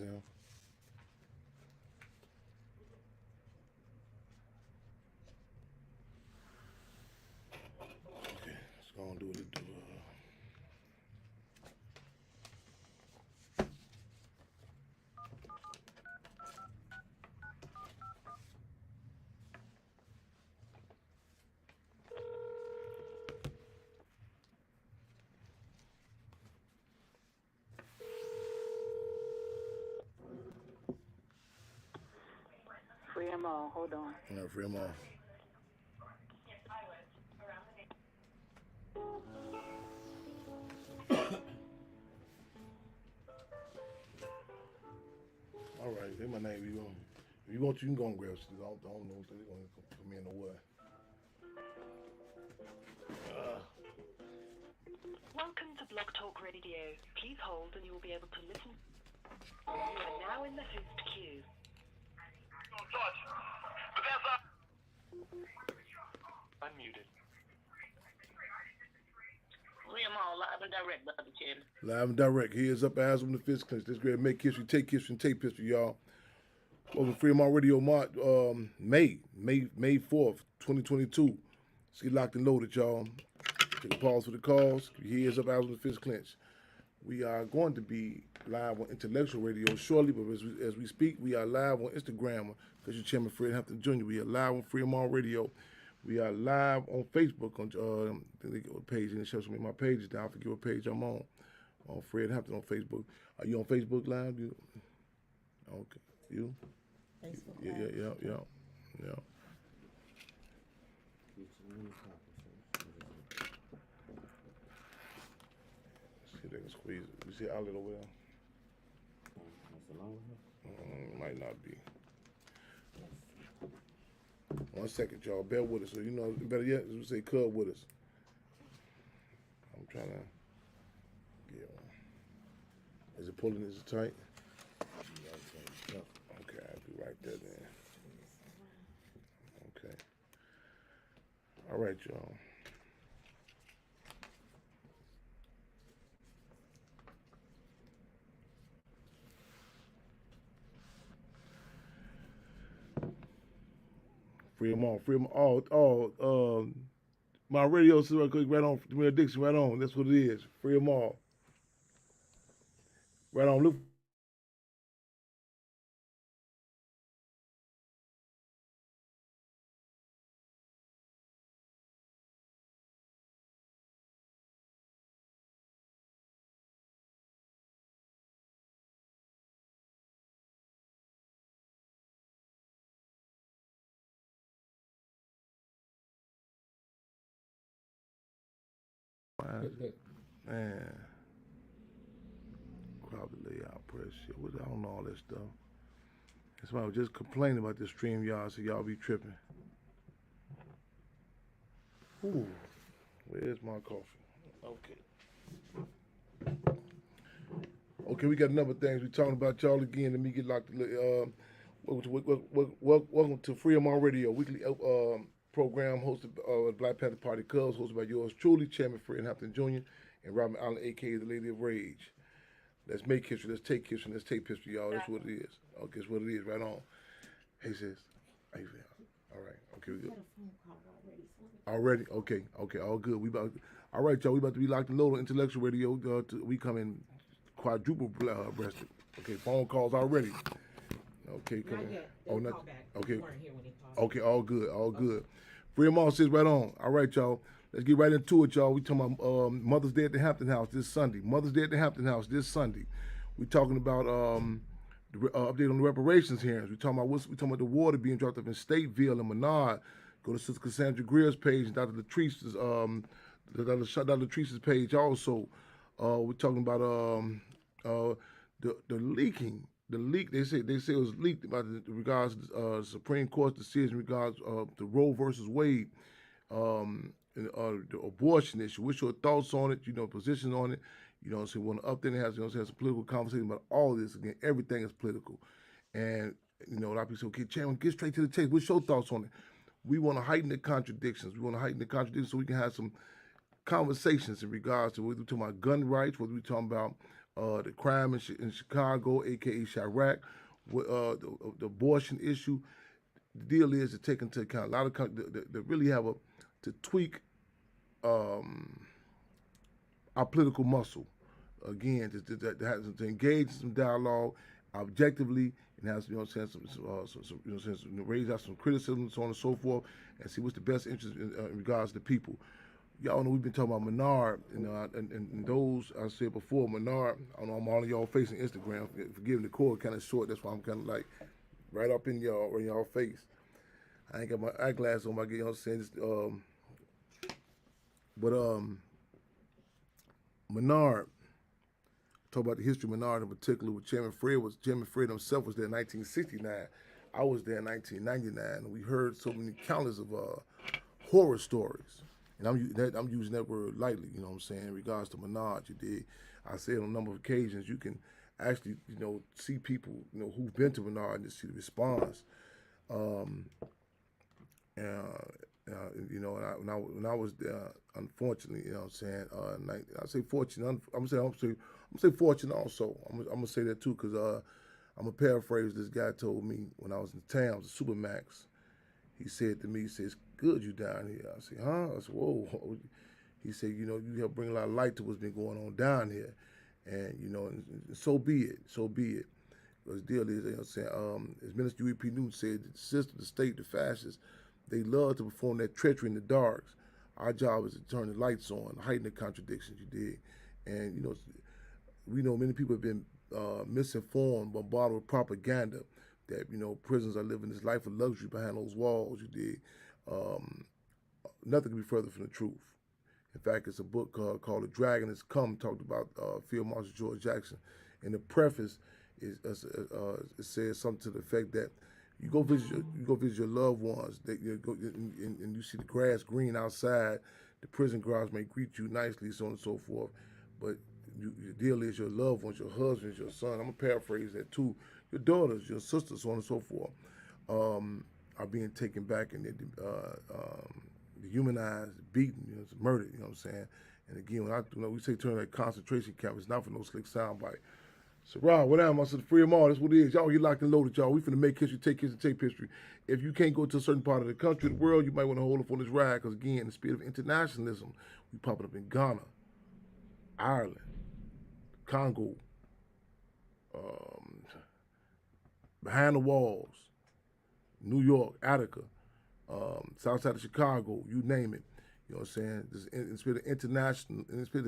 is him. Okay, let's go and do what it do. Free them all. Hold on. Yeah, free them all. All right, say my name. If you want to, you can go and grab some. I don't know if they're going to put me in the way. Welcome to Blog Talk Radio. Please hold and you will be able to listen. You are now in the host queue. Unmuted. Free them all. Live and direct, Brother Chen. Live and direct. He is up as from the fist clinch. This great make history, take history, and take history, y'all. Welcome to Freedom Radio May 4th, 2022. Let's get locked and loaded, y'all. Take a pause for the calls. He is up as from the fist clinch. We are going to be live on Intellectual Radio shortly, but as we speak, we are live on Instagram. Official Chairman Fred Hampton Jr. We are live on Freedom Radio. We are live on Facebook on the page, and it shows me my page is down. I forget what page I'm on. On Fred Hampton on Facebook. Are you on Facebook Live? You? Okay. You? Facebook Yeah. See if they can squeeze it. You see outlet over there? Might not be. 1 second, y'all. Bear with us. So you know, better yet, as we say, cub with us. I'm trying to get one. Is it pulling? Is it tight? No. Okay, I'll be right there then. Okay. All right, y'all. Free them all. My radio so quick right on. Jamil Dixon right on. That's what it is. Free them all. Right on. Look. Man. Crowd layout, press shit. I don't know all that stuff. That's why I was just complaining about this stream, y'all, so y'all be tripping. Ooh, where's my coffee? Okay, we got a number of things. We talking about y'all again. Let me get locked. Welcome to Freedom Radio, weekly program hosted by Black Panther Party Cubs, hosted by yours truly, Chairman Fred Hampton Jr. and Robin Allen, a.k.a. the Lady of Rage. Let's make history. Let's take history. Let's take history, y'all. That's what it is. Okay, that's what it is. Right on. Hey, sis. How you feel? All right. Okay, we good. Already? Okay. All good. All right, y'all. We about to be locked and loaded on Intellectual Radio. We come in quadruple breasted. Okay, phone calls already. Okay, come in. Oh, not back. Okay. You weren't here when he called. Okay, all good. Free them all, sis. Right on. All right, y'all. Let's get right into it, y'all. We talking about Mother's Day at the Hampton House this Sunday. Mother's Day at the Hampton House this Sunday. We talking about the update on the reparations hearings. We talking about the water being dropped up in Stateville and Menard. Go to Sister Cassandra Greer's page and Dr. Latrice's page also. We're talking about the leaking. The leak they say it was leaked about regards to the Supreme Court's decision regards to Roe versus Wade. The abortion issue. What's your thoughts on it? Position on it. So we want to update and have some political conversation about all this. Again, everything is political, and a lot of people say, "Okay, Chairman, get straight to the chase." What's your thoughts on it? We want to heighten the contradictions. So we can have some conversations in regards to whether we're talking about gun rights, whether we're talking about the crime in Chicago, aka Chirac, the abortion issue. The deal is to take into account a lot of that really have to tweak our political muscle. Again, to engage in some dialogue objectively and have raise out some criticism, so on and so forth, and see what's the best interest in regards to the people. Y'all know we've been talking about Menard, and those I said before, Menard. I don't know, I'm all of y'all facing Instagram. Forgive the cord kind of short. That's why I'm kind of like right up in y'all face. I ain't got my eyeglasses on. You know what I'm saying? Menard. Talk about the history of Menard in particular. With Chairman Fred himself was there in 1969. I was there in 1999, and we heard so many countless of horror stories. And I'm using that word lightly, you know what I'm saying, in regards to Menard. You did. I said on a number of occasions, you can actually, see people, who've been to Menard and just see the response. When I was there, unfortunately, you know what I'm saying, I say fortunate, I'm gonna say fortunate also. I'm gonna say that too, because I'm gonna paraphrase this guy told me when I was in town, it was a Supermax. He said to me, he says, "Good you down here." I said, "Huh?" I said, "Whoa." He said, "You help bring a lot of light to what's been going on down here." And, and so be it. Because the deal is, you know what I'm saying, as Minister U.E.P. Newton said, the system, the state, the fascists, they love to perform that treachery in the darks. Our job is to turn the lights on, heighten the contradictions, you dig. And, we know many people have been misinformed, bombarded with propaganda that, prisons are living this life of luxury behind those walls, you dig. Nothing can be further from the truth. In fact, it's a book called The Dragon Has Come, talked about Field Marshal George Jackson. In the preface, it says something to the effect that you go visit your loved ones, that and you see the grass green outside, the prison guards may greet you nicely, so on and so forth, but your deal is your loved ones, your husbands, your son. I'm gonna paraphrase that too. Your daughters, your sisters, so on and so forth, are being taken back and dehumanized, beaten, murdered. You know what I'm saying? And again, when we say turn that concentration camp, it's not for no slick soundbite. So, Rob, what am I? So, free them all. That's what it is. Y'all get locked and loaded, y'all. We finna make history, take history. If you can't go to a certain part of the country, the world, you might want to hold up on this ride, because again, the spirit of internationalism, we popping up in Ghana, Ireland, Congo, behind the walls, New York, Attica, south side of Chicago, you name it. You know what I'm saying? This in the spirit of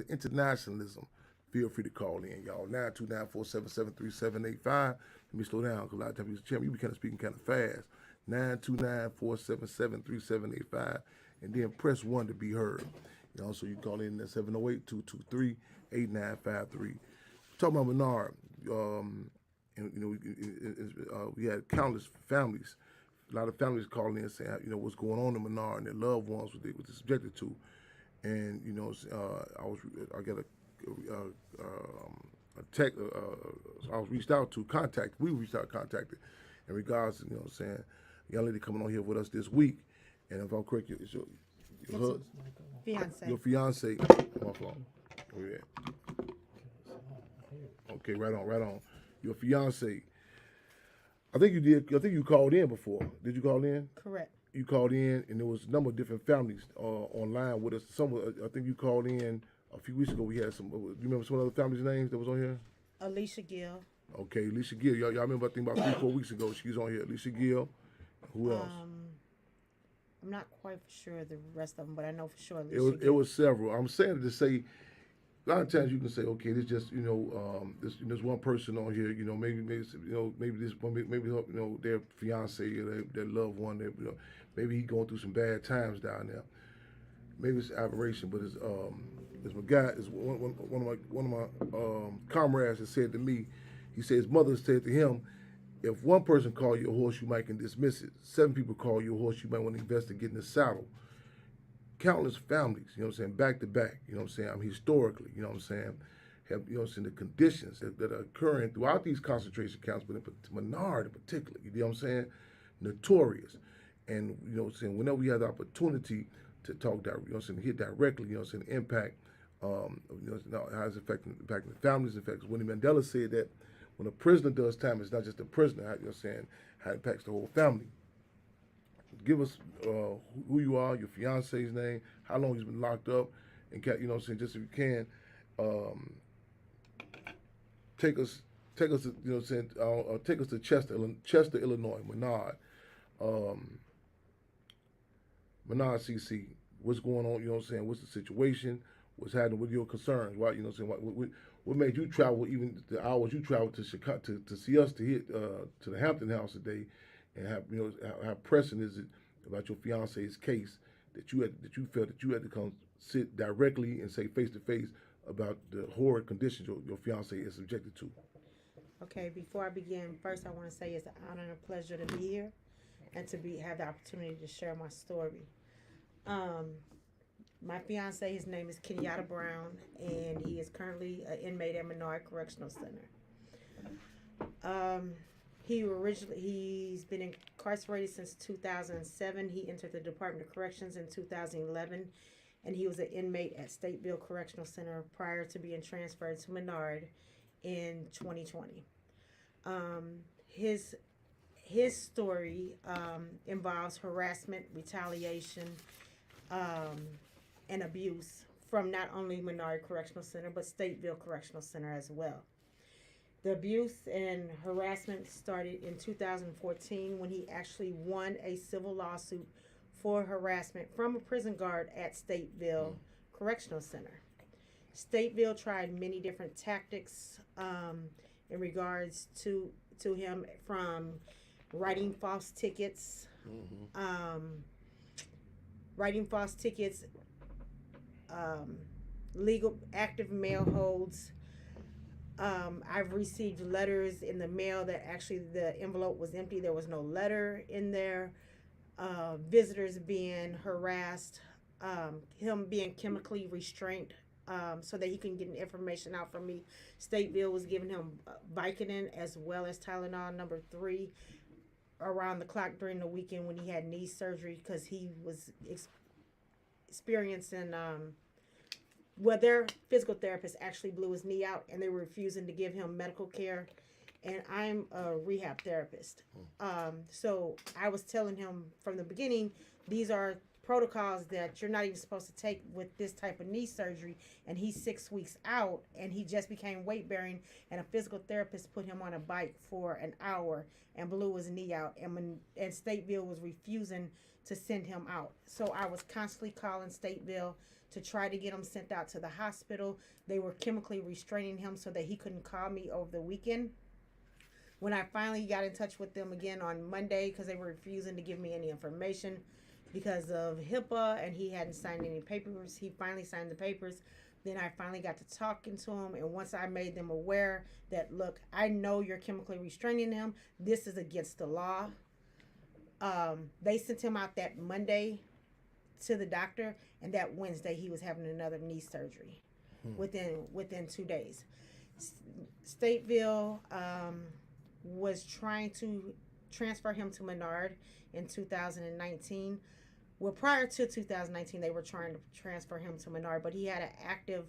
internationalism. Feel free to call in, y'all. 929-477-3785. Let me slow down, because a lot of times you be kind of speaking kind of fast. 929-477-3785. And then press 1 to be heard. So you call in at 708-223-8953. Talking about Menard, we had countless families. A lot of families calling in saying, what's going on in Menard and their loved ones, what they were subjected to. And, I got a text, I was reached out to, we reached out, contacted in regards to, a young lady coming on here with us this week. And if I'm correct, it's your fiance. Your fiance. My fault. Oh, yeah. Okay, right on. Your fiance. I think you called in before. Did you call in? Correct. You called in, and there was a number of different families online with us. I think you called in a few weeks ago. We had some. You remember some other families' names that was on here? Alicia Gill. Okay, Alicia Gill. Y'all remember? I think about 3-4 weeks ago she was on here. Alicia Gill. Who else? I'm not quite sure of the rest of them, but I know for sure Alicia Gill. It was several. I'm saying to say. A lot of times you can say, okay, this just there's one person on here, maybe their fiance or their loved one, maybe he going through some bad times down there. Maybe it's aberration, but it's my guy, is one of my comrades has said to me. He said his mother said to him, if one person call you a horse, you might can dismiss it. 7 people call you a horse, you might want to investigate in the saddle. Countless families, back to back, historically, have, the conditions that are occurring throughout these concentration camps, but in Menard in particular, notorious. And, whenever we have the opportunity to talk, hit directly, the impact How it's impacting the families. In fact, Winnie Mandela said that when a prisoner does time, it's not just the prisoner. How it impacts the whole family. Give us who you are, your fiance's name, how long he's been locked up, and just if you can, take us, take us to Chester, Illinois, Menard, um, Menard, CC. What's going on? What's the situation? What's happening with your concerns? Why? What made you travel even the hours you traveled to Chicago to see us to hit to the Hampton House today, and how pressing is it about your fiance's case that you felt that you had to come sit directly and say face to face about the horrid conditions your fiance is subjected to. Okay, before I begin, first I want to say it's an honor and a pleasure to be here and to have the opportunity to share my story. My fiance, his name is Kenyatta Brown, and he is currently an inmate at Menard Correctional Center. He's been incarcerated since 2007. He entered the Department of Corrections in 2011, and he was an inmate at Stateville Correctional Center prior to being transferred to Menard in 2020. His story involves harassment, retaliation, and abuse from not only Menard Correctional Center but Stateville Correctional Center as well. The abuse and harassment started in 2014 when he actually won a civil lawsuit for harassment from a prison guard at Stateville Correctional Center. Stateville tried many different tactics in regards to him, from writing false tickets, legal active mail holds. I've received letters in the mail that actually the envelope was empty. There was no letter in there. Visitors being harassed, him being chemically restrained so that he can get information out from me. Stateville was giving him Vicodin as well as Tylenol number 3 around the clock during the weekend when he had knee surgery, because he was experiencing their physical therapist actually blew his knee out and they were refusing to give him medical care, and I'm a rehab therapist. So I was telling him from the beginning, these are protocols that you're not even supposed to take with this type of knee surgery, and he's 6 weeks out and he just became weight bearing, and a physical therapist put him on a bike for an hour and blew his knee out, and Stateville was refusing to send him out. So I was constantly calling Stateville to try to get him sent out to the hospital. They were chemically restraining him so that he couldn't call me over the weekend. When I finally got in touch with them again on Monday, because they were refusing to give me any information because of HIPAA, and he hadn't signed any papers, he finally signed the papers. Then I finally got to talking to him, and once I made them aware that, look, I know you're chemically restraining him, this is against the law. They sent him out that Monday to the doctor, and that Wednesday he was having another knee surgery within 2 days. Stateville was trying to transfer him to Menard in 2019. Well, prior to 2019, they were trying to transfer him to Menard, but he had an active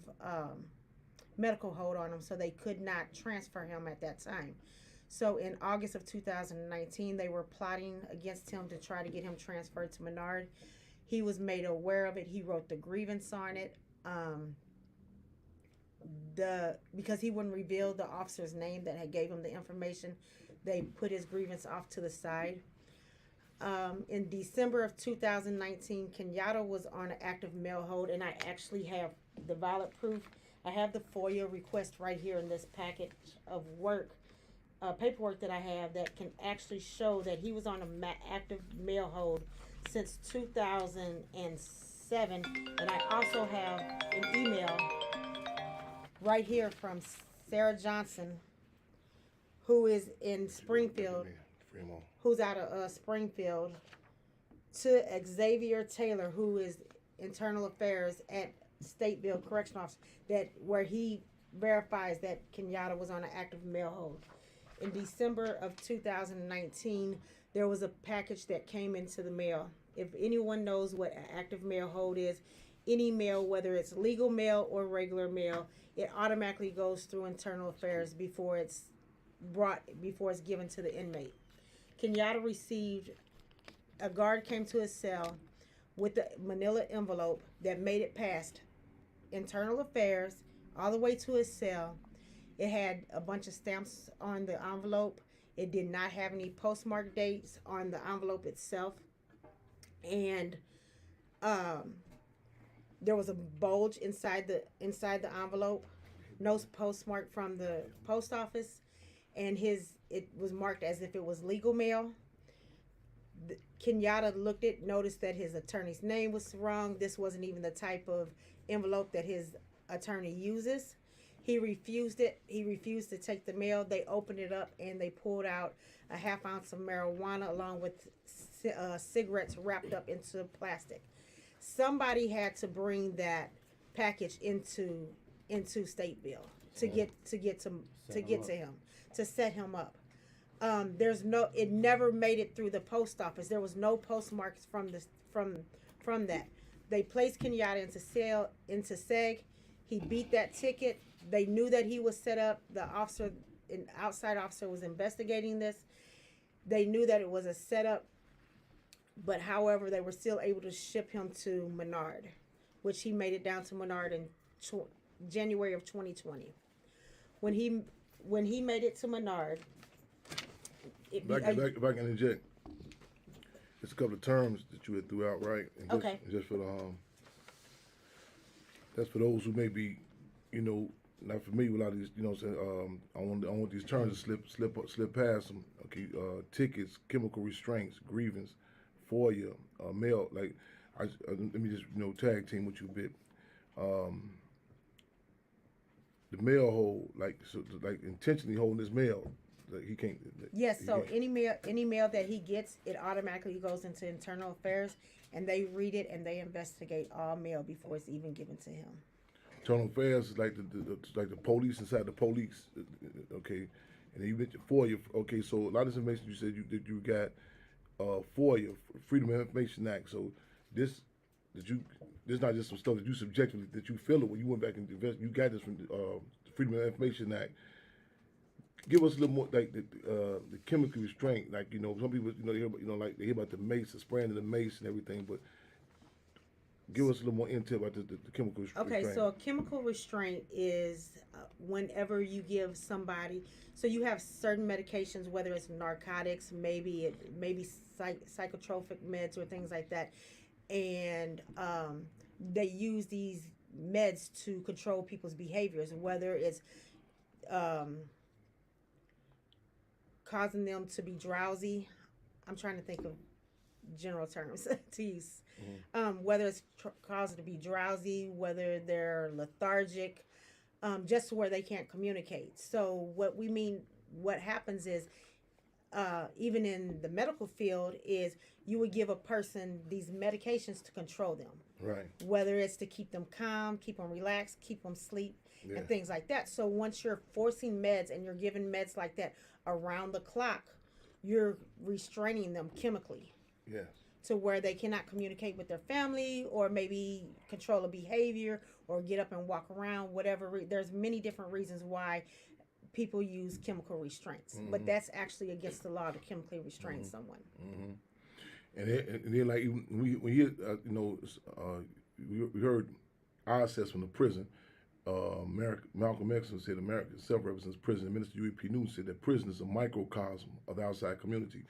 medical hold on him, so they could not transfer him at that time. So in August of 2019, they were plotting against him to try to get him transferred to Menard. He was made aware of it. He wrote the grievance on it. Because he wouldn't reveal the officer's name that had gave him the information, they put his grievance off to the side. In December of 2019, Kenyatta was on an active mail hold, and I actually have the valid proof. I have the FOIA request right here in this package of paperwork that I have that can actually show that he was on an active mail hold since 2007. And I also have an email right here from Sarah Johnson, who is in Springfield, who's out of Springfield, to Xavier Taylor, who is Internal Affairs at Stateville Correctional Office, where he verifies that Kenyatta was on an active mail hold. In December of 2019, there was a package that came into the mail. If anyone knows what an active mail hold is, any mail, whether it's legal mail or regular mail, it automatically goes through internal affairs before it's given to the inmate. Kenyatta received a guard came to his cell with the manila envelope that made it past internal affairs all the way to his cell. It had a bunch of stamps on the envelope. It did not have any postmark dates on the envelope itself. And there was a bulge inside the envelope. No postmark from the post office, and it was marked as if it was legal mail. Kenyatta looked at, noticed that his attorney's name was wrong. This wasn't even the type of envelope that his attorney uses. He refused it. He refused to take the mail. They opened it up and they pulled out a half ounce of marijuana along with cigarettes wrapped up into plastic. Somebody had to bring that package into Stateville to get to him, to set him up. It never made it through the post office. There was no postmarks from that. They placed Kenyatta into SEG. He beat that ticket. They knew that he was set up. An outside officer was investigating this. They knew that it was a setup, but however, they were still able to ship him to Menard, which he made it down to Menard in January of 2020. When he made it to Menard, if I can interject, it's a couple of terms that you had threw out, right? And okay. Just for the that's for those who may be, not familiar with a lot of these. You know what I'm saying? I want these terms to slip past them. Okay, tickets, chemical restraints, grievance, FOIA, mail. Like, let me just tag team with you a bit. The mail hold, like intentionally holding this mail. Like he can't. Yes. So any mail that he gets, it automatically goes into internal affairs, and they read it and they investigate all mail before it's even given to him. Internal affairs is like the police inside the police. Okay, and then you mentioned FOIA. Okay, so a lot of this information you said that you got FOIA, Freedom of Information Act. So this not just some stuff that you subjectively that you feel it when you went back and invested. You got this from the Freedom of Information Act. Give us a little more like the chemical restraint. Like some people they hear about the mace, the spraying of the mace and everything, but give us a little more intel about the chemical restraint. Okay, so a chemical restraint is whenever you give somebody. So you have certain medications, whether it's narcotics, maybe psychotropic meds or things like that, and they use these meds to control people's behaviors, whether it's causing them to be drowsy. I'm trying to think of general terms to use. Mm-hmm. Whether it's causing them to be drowsy, whether they're lethargic, just where they can't communicate. So what happens is, even in the medical field, is you would give a person these medications to control them. Right. Whether it's to keep them calm, keep them relaxed, keep them sleep, and things like that. So once you're forcing meds and you're giving meds like that around the clock, you're restraining them chemically. Yes. To where they cannot communicate with their family, or maybe control a behavior, or get up and walk around. Whatever. There's many different reasons why people use chemical restraints, mm-hmm. but that's actually against the law to chemically restrain mm-hmm. someone. Mm-hmm. And then like we heard our assessment from the prison. Malcolm X said America self-represents prison. And Minister U.E.P. Newton said that prison is a microcosm of the outside community.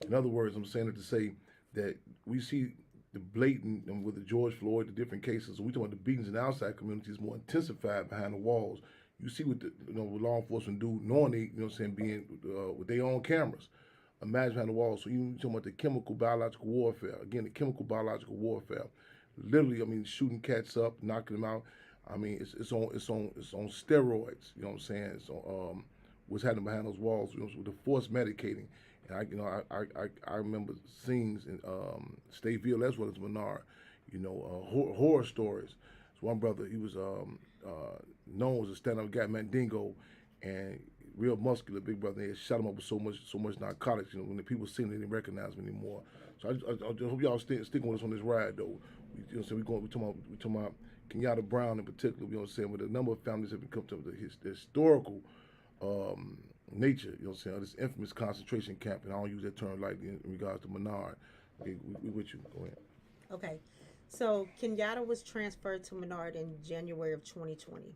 In other words, I'm saying it to say that we see the blatant, and with the George Floyd, the different cases, we talk about the beatings in the outside community is more intensified behind the walls. You see what what law enforcement do, knowing they, being with their own cameras. Imagine behind the walls. So you talking about the chemical biological warfare. Again, the chemical biological warfare. Literally, shooting cats up, knocking them out. It's on steroids. You know what I'm saying? It's on what's happening behind those walls. With the forced medicating. And I remember scenes in Stateville as well as Menard. Horror stories. So one brother, he was known as a stand-up guy, Mandingo, and real muscular, big brother. They had shot him up with so much narcotics. When the people seen it, they didn't recognize him anymore. So I just hope y'all sticking with us on this ride, though. you know, so we talking about Kenyatta Brown in particular. You know what I'm saying? But a number of families have become to the historical nature. You know what I'm saying? Of this infamous concentration camp, and I don't use that term lightly in regards to Menard. Okay, we with you. Go ahead. Okay. So Kenyatta was transferred to Menard in January of 2020.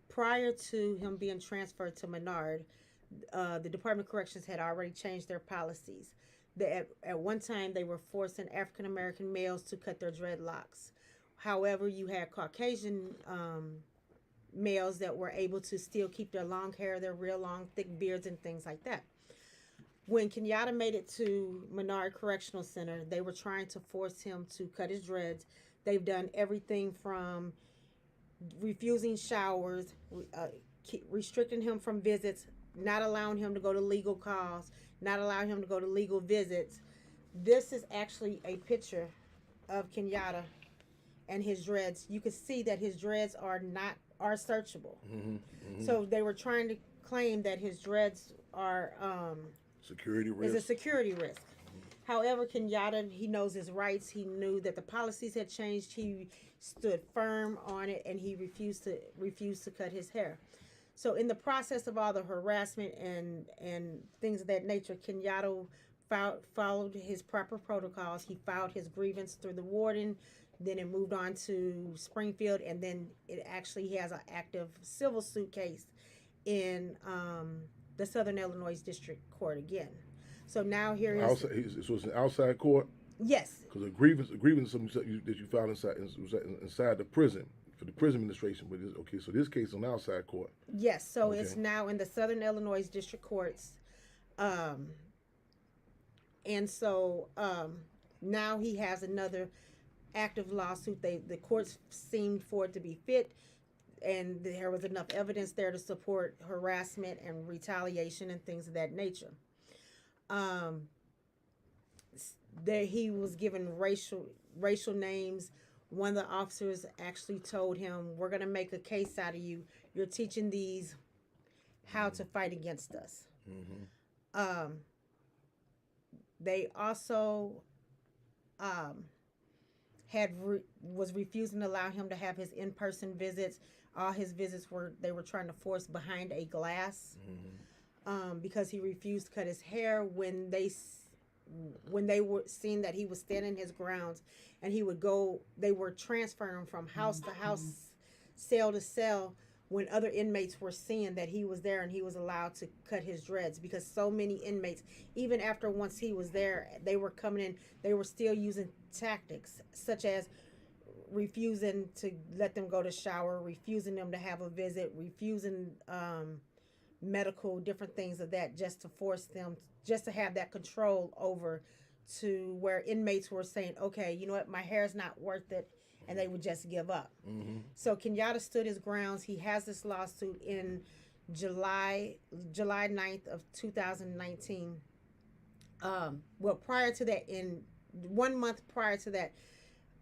Prior to him being transferred to Menard, the Department of Corrections had already changed their policies. At one time, they were forcing African American males to cut their dreadlocks. However, you had Caucasian males that were able to still keep their long hair, their real long, thick beards, and things like that. When Kenyatta made it to Menard Correctional Center, they were trying to force him to cut his dreads. They've done everything from refusing showers, restricting him from visits, not allowing him to go to legal calls, not allowing him to go to legal visits. This is actually a picture of Kenyatta and his dreads. You can see that his dreads are searchable. So they were trying to claim that his dreads are security risk. Is a security risk. However, Kenyatta, he knows his rights. He knew that the policies had changed. He stood firm on it, and he refused to cut his hair. So in the process of all the harassment and things of that nature, Kenyatta followed his proper protocols. He filed his grievance through the warden. Then it moved on to Springfield, and then it actually has an active civil suit case in the Southern Illinois District Court again. So now here is so it's an outside court. Yes. Because a grievance is something that you filed inside the prison for the prison administration. But so this case is on outside court. Yes. So it's now in the Southern Illinois District Courts, and so now he has another active lawsuit. The courts seemed for it to be fit, and there was enough evidence there to support harassment and retaliation and things of that nature. There he was given racial names. One of the officers actually told him, "We're going to make a case out of you. You're teaching these how to fight against us." They also was refusing to allow him to have his in-person visits. All his visits were trying to force behind a glass, because he refused to cut his hair. When they were seeing that he was standing his grounds, and he would go, they were transferring him from house to house, cell to cell, when other inmates were seeing that he was there and he was allowed to cut his dreads, because so many inmates, even after once he was there, they were coming in, they were still using tactics such as refusing to let them go to shower, refusing them to have a visit, refusing medical, different things of that, just to force them, just to have that control over, to where inmates were saying, okay, you know what, my hair's not worth it, and they would just give up. So Kenyatta stood his grounds. He has this lawsuit in July 9th of 2019. Well, prior to that, in 1 month prior to that,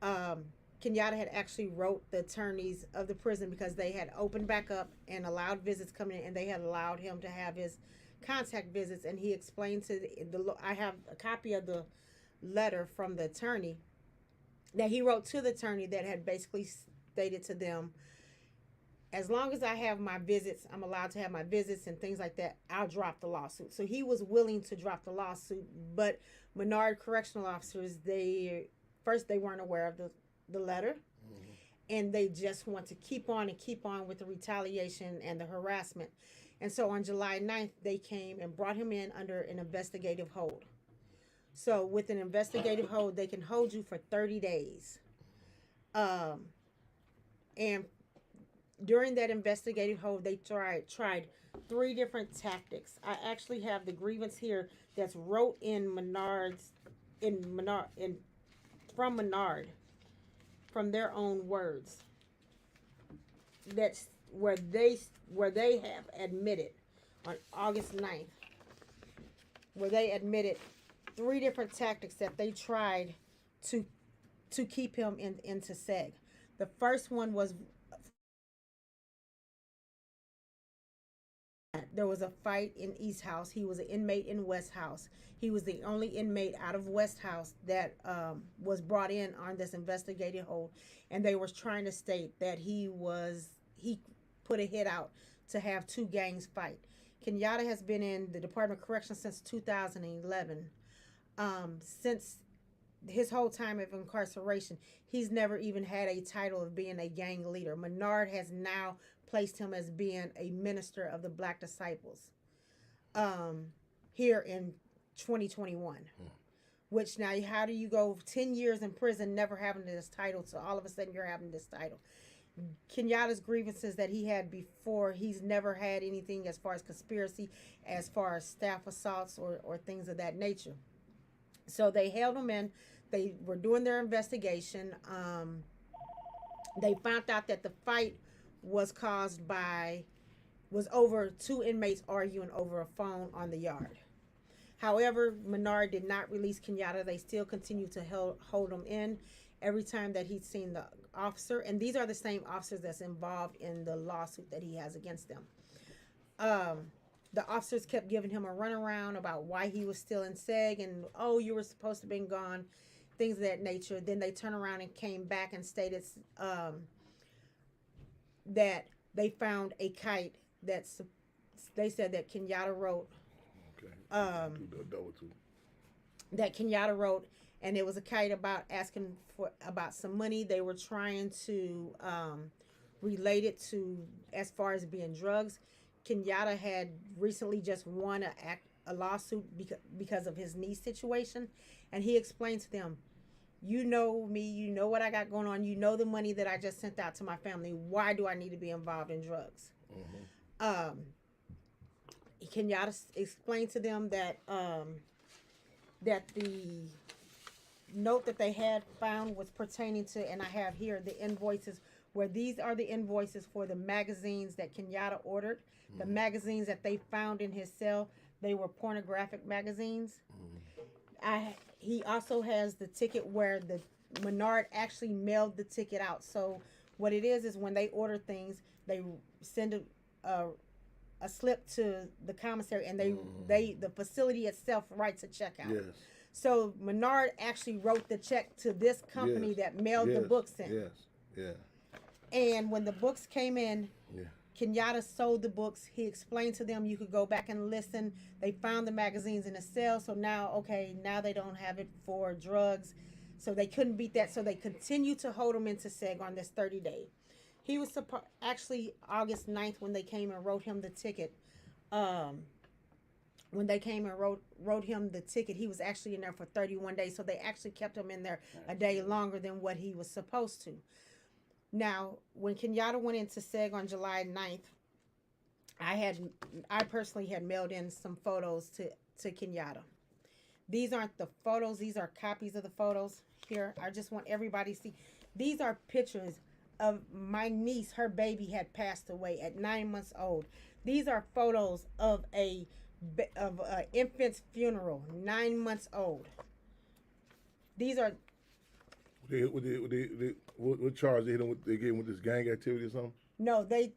Kenyatta had actually wrote the attorneys of the prison, because they had opened back up and allowed visits coming in, and they had allowed him to have his contact visits. And he explained to I have a copy of the letter from the attorney that he wrote to the attorney that had basically stated to them, as long as I have my visits, I'm allowed to have my visits and things like that, I'll drop the lawsuit. So he was willing to drop the lawsuit, but Menard correctional officers, they weren't aware of the letter, and they just want to keep on with the retaliation and the harassment. And so on July 9th, they came and brought him in under an investigative hold. So with an investigative hold, they can hold you for 30 days. And during that investigative hold, they tried 3 different tactics. I actually have the grievance here that's wrote from Menard, from their own words. That's where they have admitted on August 9th, where they admitted 3 different tactics that they tried to keep him into SEG. The first one was there was a fight in East House. He was an inmate in West House. He was the only inmate out of West House that was brought in on this investigative hold, and they were trying to state that he put a hit out to have two gangs fight. Kenyatta has been in the Department of Corrections since 2011. Since his whole time of incarceration, he's never even had a title of being a gang leader. Menard has now placed him as being a minister of the Black Disciples here in 2021. Which now, how do you go 10 years in prison never having this title, so all of a sudden you're having this title? Kenyatta's grievances that he had before, he's never had anything as far as conspiracy, as far as staff assaults or things of that nature. So they held him in. They were doing their investigation. They found out that the fight was over two inmates arguing over a phone on the yard. However, Menard did not release Kenyatta. They still continue to hold him in every time that he's seen the officer. And these are the same officers that's involved in the lawsuit that he has against them. The officers kept giving him a runaround about why he was still in SEG and, oh, you were supposed to have been gone, things of that nature. Then they turned around and came back and stated that they found a kite they said that Kenyatta wrote. Okay. That Kenyatta wrote, and it was a kite about asking about some money. They were trying to relate it to as far as being drugs. Kenyatta had recently just won a lawsuit because of his knee situation, and he explained to them, you know me, you know what I got going on, you know the money that I just sent out to my family. Why do I need to be involved in drugs? Kenyatta explained to them that that the note that they had found was pertaining to, and I have here the invoices, where these are the invoices for the magazines that Kenyatta ordered. The magazines that they found in his cell, they were pornographic magazines. He also has the ticket where the Menard actually mailed the ticket out. So what it is when they order things, they send a slip to the commissary, and the facility itself writes a check out. Yes. So Menard actually wrote the check to this company that mailed the books in. Yes. Yeah. And when the books came in, Yeah. Kenyatta sold the books. He explained to them you could go back and listen. They found the magazines in the cell, so now they don't have it for drugs. So they couldn't beat that, so they continued to hold him into SEG on this 30-day. He was actually August 9th when they came and wrote him the ticket. When they came and wrote him the ticket, he was actually in there for 31 days. So they actually kept him in there a day longer than what he was supposed to. Now, when Kenyatta went into SEG on July 9th, I personally had mailed in some photos to Kenyatta. These aren't the photos. These are copies of the photos. Here, I just want everybody to see. These are pictures of my niece. Her baby had passed away at 9 months old. These are photos of an infant's funeral, 9 months old. These are. What charge they hit him with? They gave him with this gang activity or something? No, they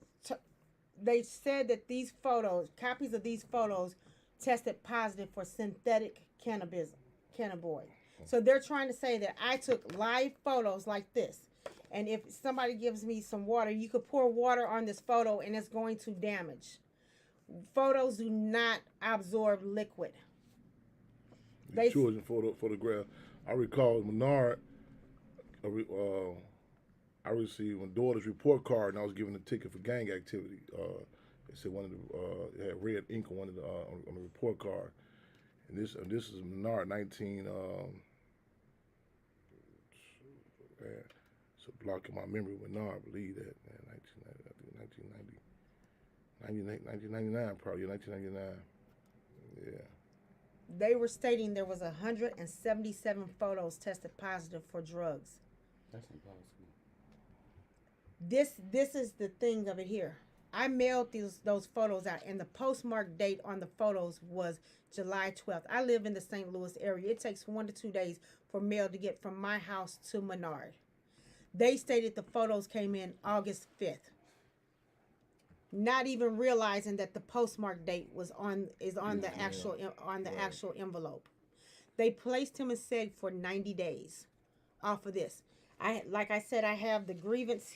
said that these photos, copies of these photos, tested positive for synthetic cannabinoid. So they're trying to say that I took live photos like this, and if somebody gives me some water, you could pour water on this photo and it's going to damage. Photos do not absorb liquid. The children photograph. I recall Menard. I received my daughter's report card, and I was given a ticket for gang activity. They said one of it had red ink on one of on the report card, and this is Menard 19. It's a block in my memory. Menard, I believe that, man. 1999, probably 1999. Yeah. They were stating there was 177 photos tested positive for drugs. That's impossible. This is the thing of it here. I mailed those photos out, and the postmark date on the photos was July 12th. I live in the St. Louis area. It takes 1 to 2 days for mail to get from my house to Menard. They stated the photos came in August 5th. not even realizing that the postmark date is on the actual envelope. They placed him in seg for 90 days off of this. Like I said, I have the grievance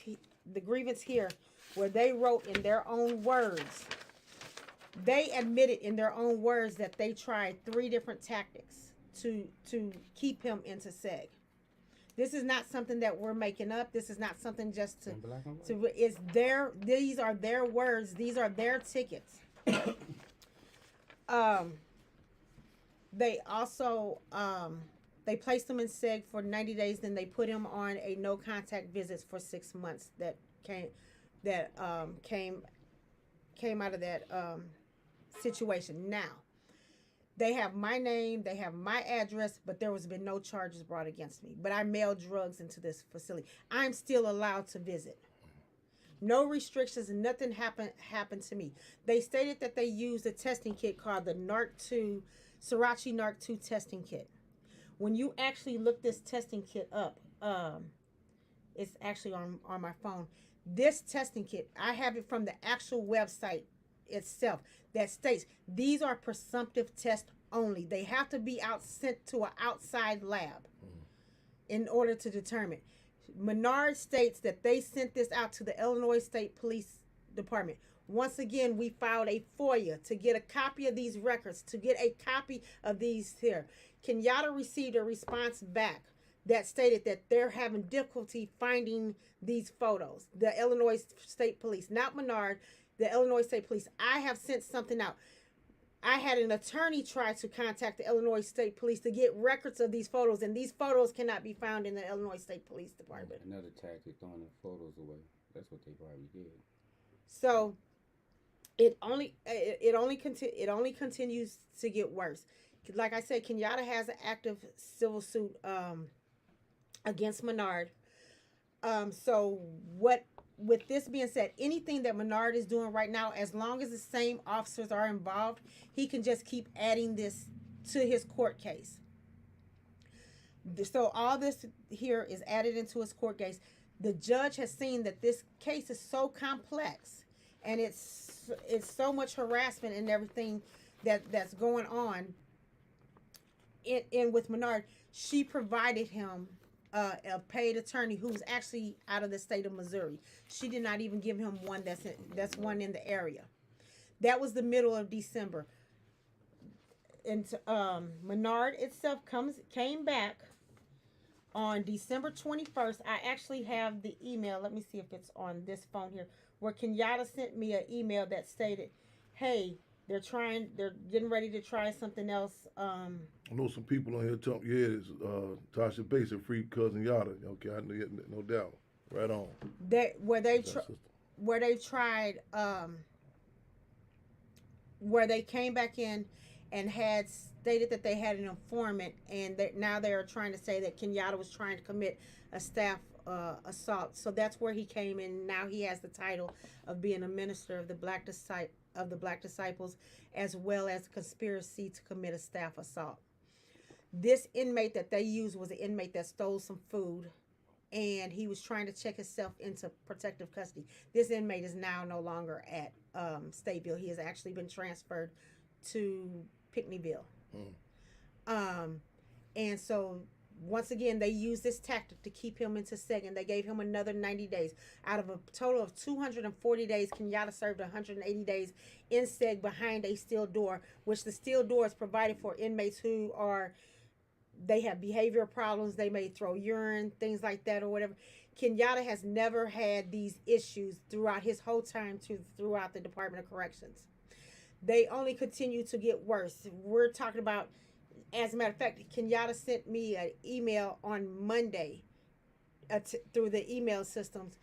here where they wrote in their own words. They admitted in their own words that they tried 3 different tactics to keep him into seg. This is not something that we're making up. This is not something just to it's their, these are their words. These are their tickets. They also they placed him in seg for 90 days. Then they put him on a no contact visits for 6 months. That came out of that situation. Now they have my name, they have my address, but there has been no charges brought against me. But I mailed drugs into this facility. I'm still allowed to visit. No restrictions, nothing happened to me. They stated that they used a testing kit called the NARC2, Sriracha NARC2 testing kit. When you actually look this testing kit up, it's actually on my phone. This testing kit, I have it from the actual website itself that states these are presumptive tests only. They have to be sent to an outside lab in order to determine. Menard states that they sent this out to the Illinois State Police Department. Once again, we filed a FOIA to get a copy of these records, to get a copy of these here. Kenyatta received a response back that stated that they're having difficulty finding these photos. The Illinois State Police, not Menard, the Illinois State Police. I have sent something out. I had an attorney try to contact the Illinois State Police to get records of these photos, and these photos cannot be found in the Illinois State Police Department. Another tactic, throwing the photos away. That's what they probably did. So it only continues to get worse. Like I said, Kenyatta has an active civil suit against Menard. So with this being said, anything that Menard is doing right now, as long as the same officers are involved, he can just keep adding this to his court case. So all this here is added into his court case. The judge has seen that this case is so complex, and it's so much harassment and everything that's going on in with Menard. She provided him a paid attorney who's actually out of the state of Missouri. She did not even give him one that's one in the area. That was the middle of December. And Menard itself came back on December 21st. I actually have the email. Let me see if it's on this phone here, where Kenyatta sent me an email that stated, hey, they're getting ready to try something else. I know some people on here talk. Yeah, it's Tasha Bates and Free Cousin Yada. Okay, I know, no doubt. Right on. Where they came back in and had stated that they had an informant, and now they are trying to say that Kenyatta was trying to commit a staff assault. So that's where he came in. Now he has the title of being a minister of the Black Disciples, as well as conspiracy to commit a staff assault. This inmate that they used was an inmate that stole some food, and he was trying to check himself into protective custody. This inmate is now no longer at Stateville. He has actually been transferred to Pinckneyville. And so once again, they used this tactic to keep him into seg, and they gave him another 90 days. Out of a total of 240 days, Kenyatta served 180 days in seg behind a steel door, which the steel door is provided for inmates who they have behavioral problems. They may throw urine, things like that or whatever. Kenyatta has never had these issues throughout his whole time throughout the Department of Corrections. They only continue to get worse. We're talking about, as a matter of fact, Kenyatta sent me an email on Monday through the email systems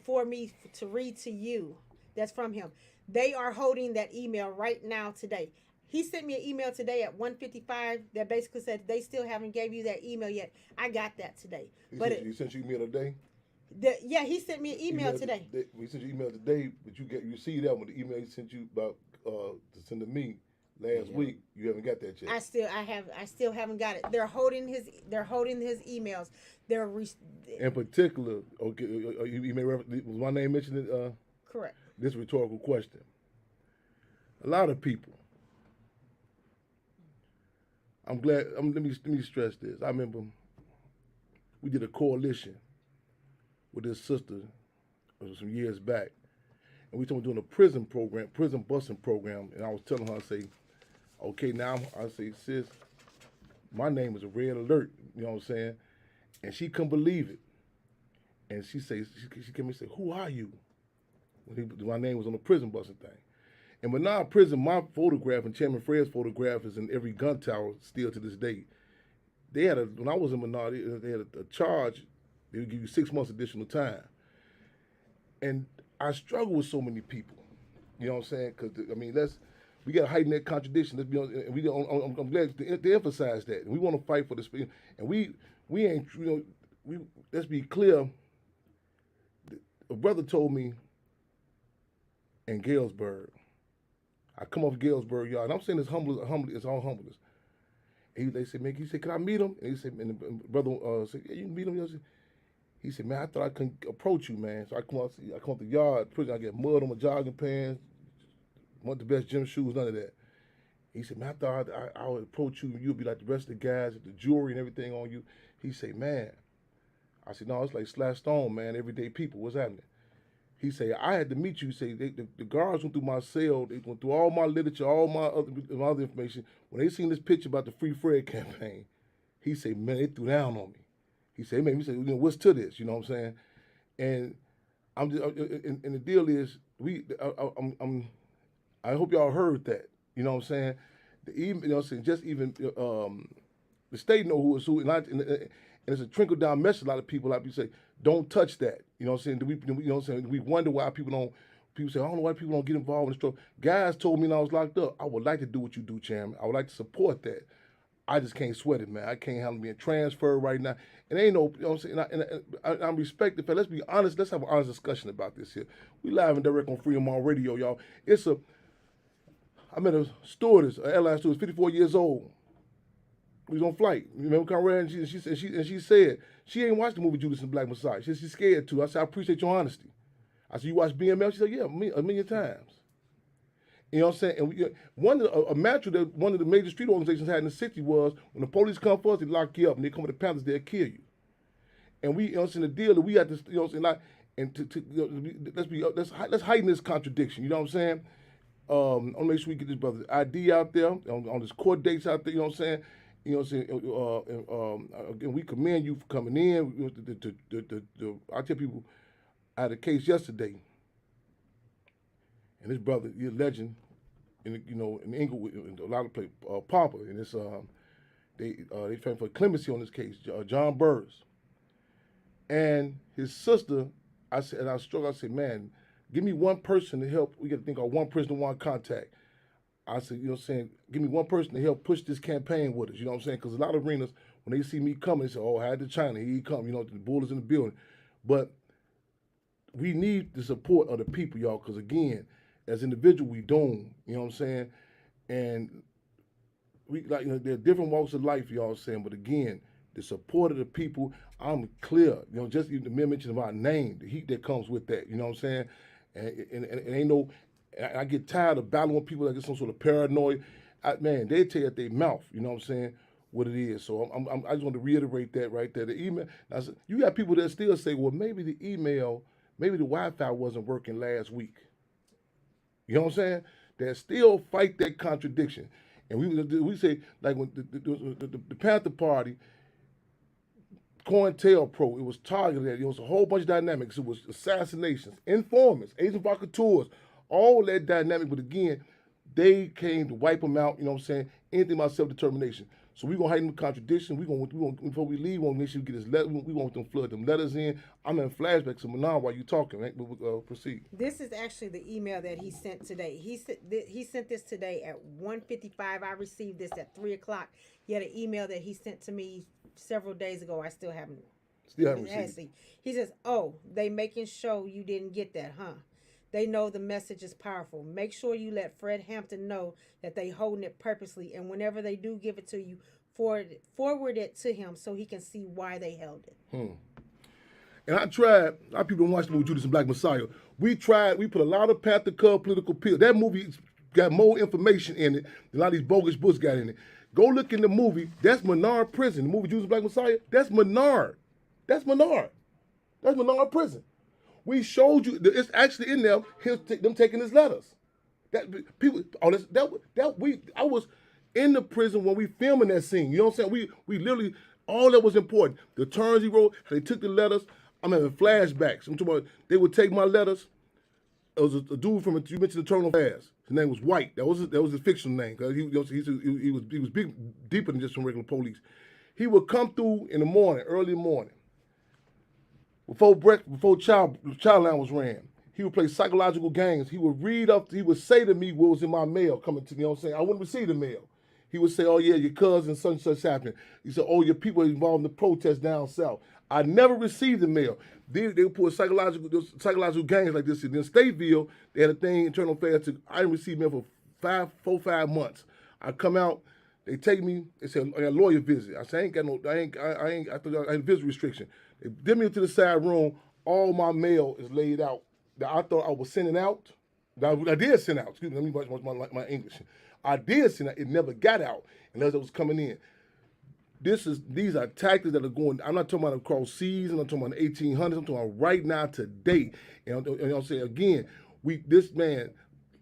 for me to read to you. That's from him. They are holding that email right now today. He sent me an email today at 1:55 that basically said they still haven't gave you that email yet. I got that today. He sent you email today? Yeah, he sent me an email today. He sent you email today, but you see that when the email he sent you about to send to me last week, you haven't got that yet. I still haven't got it. They're holding his emails. In particular, okay, you may was my name mentioned it? Correct. this rhetorical question. A lot of people. I'm glad. Let me stress this. I remember we did a coalition with this sister some years back, and we talking doing a prison busing program. And I was telling her, I say, okay, now I say, sis, my name is a red alert. You know what I'm saying? And she couldn't believe it. And she came and said, who are you? My name was on the prison busing thing. In Menard prison, my photograph and Chairman Fred's photograph is in every gun tower still to this day. When I was in Menard, they had a charge. They would give you 6 months additional time. And I struggle with so many people. You know what I'm saying? Because, we got to heighten that contradiction. Let's be honest, I'm glad to emphasize that. And we want to fight for this. And we ain't, let's be clear. A brother told me in Galesburg, I come off Galesburg Yard, and I'm saying it's all humbleness. And they said, man, he said, can I meet him? And he said, and the brother said, yeah, you can meet him. He said, man, I thought I couldn't approach you, man. So I come off the yard, I get mud on my jogging pants, want the best gym shoes, none of that. He said, man, I thought I would approach you, and you'd be like the rest of the guys with the jewelry and everything on you. He said, man. I said, no, it's like Slash Stone, man, everyday people. What's happening? He said, I had to meet you. He said, the guards went through my cell. They went through all my literature, all my other information. When they seen this picture about the Free Fred campaign, he said, man, they threw down on me. He said, man, what's to this? You know what I'm saying? And and the deal is, I hope y'all heard that. You know what I'm saying? The state know who is who, and it's a trickle down message. A lot of people say, don't touch that. You know what I'm saying? We wonder why people say, I don't know why people don't get involved in this struggle. Guys told me when I was locked up, I would like to do what you do, Chairman. I would like to support that. I just can't sweat it, man. I can't handle being transferred right now. And ain't no, you know what I'm saying? And I respect the fact. Let's be honest. Let's have an honest discussion about this here. We live and direct on Freedom on Radio, y'all. I met a stewardess, an airline stewardess, 54 years old. We was on flight. You remember Conrad? And she said she ain't watched the movie Judas and Black Messiah. She's scared to. I said, I appreciate your honesty. I said, you watch BML? She said, yeah, a million times. You know what I'm saying? And a mantra that one of the major street organizations had in the 60s was, when the police come for us, they lock you up, and they come with the Panthers, they'll kill you. And we, you know what I'm saying, the deal that we had to, you know what I'm saying, like, and let's heighten this contradiction. You know what I'm saying? I want to make sure we get this brother's ID out there on his court dates out there. You know what I'm saying? You know what I'm saying? Again, we commend you for coming in. I tell people, I had a case yesterday, and this brother, he's a legend, in Inglewood, in a lot of places, Papa, and it's they trying for clemency on this case, John Burris, and his sister. I said, man, give me one person to help. We got to think of one person to one contact. I said, you know what I'm saying, give me one person to help push this campaign with us, you know what I'm saying? Because a lot of arenas, when they see me coming, they say, oh, I had to China, here he come, the bull is in the building. But we need the support of the people, y'all, because again, as individuals, we doomed, you know what I'm saying? And we there are different walks of life, y'all saying, but again, the support of the people, I'm clear, just even the mere mention of our name, the heat that comes with that, you know what I'm saying? And ain't no, I get tired of battling with people that get some sort of paranoid. Man, they tell you at their mouth, you know what I'm saying, what it is. So I just want to reiterate that right there. The email, you got people that still say, well, maybe the Wi-Fi wasn't working last week. You know what I'm saying? That still fight that contradiction. And we say, like when the Panther Party, COINTELPRO, it was targeted. It was a whole bunch of dynamics. It was assassinations, informants, agent provocateurs, all that dynamic. But again, they came to wipe them out. You know what I'm saying? Anything about self-determination. So we're gonna heighten the contradiction. We gonna before we leave, we want to make sure we get this letter. We want them flood them letters in. I'm in flashbacks to Menard while you talking. Right? We'll proceed. This is actually the email that he sent today. He sent this today at 1:55. I received this at 3:00. He had an email that he sent to me several days ago. I still haven't received. He says, "Oh, they making sure you didn't get that, huh? They know the message is powerful. Make sure you let Fred Hampton know that they holding it purposely, and whenever they do give it to you, forward it to him so he can see why they held it." And I tried. A lot of people don't watch the movie Judas and Black Messiah. We put a lot of Panther Cub political pills. That movie got more information in it than a lot of these bogus books got in it. Go look in the movie. That's Menard Prison. The movie Judas and Black Messiah. That's Menard. That's Menard. That's Menard Prison. We showed you. It's actually in there. Them taking his letters. That people. Oh, I was in the prison when we filming that scene. You know what I'm saying? We literally all that was important. The turns he wrote. They took the letters. I'm having flashbacks. I'm talking about they would take my letters. It was a dude from you mentioned Eternal Fast. His name was White. That was his fictional name because he was big, deeper than just some regular police. He would come through in the morning, early in the morning, before child line was ran. He would play psychological games. He would read up. He would say to me what was in my mail coming to me. You know what I'm saying? I wouldn't receive the mail. He would say, "Oh yeah, your cousin such and such happened." He said, "Oh, your people are involved in the protest down south." I never received the mail. They would put psychological games like this. And in Stateville, they had a thing, internal affairs. I didn't receive mail for 5 months. I come out, they take me, they say, I got a lawyer visit. I say, I thought I had a visit restriction. They did me into the side room, all my mail is laid out that I thought I was sending out. I did send out, excuse me, let me watch my English. I did send out, it never got out unless it was coming in. These are tactics that are going. I'm not talking about across seas. I'm not talking about the 1800s. I'm talking about right now, today. And I'll say again, this man,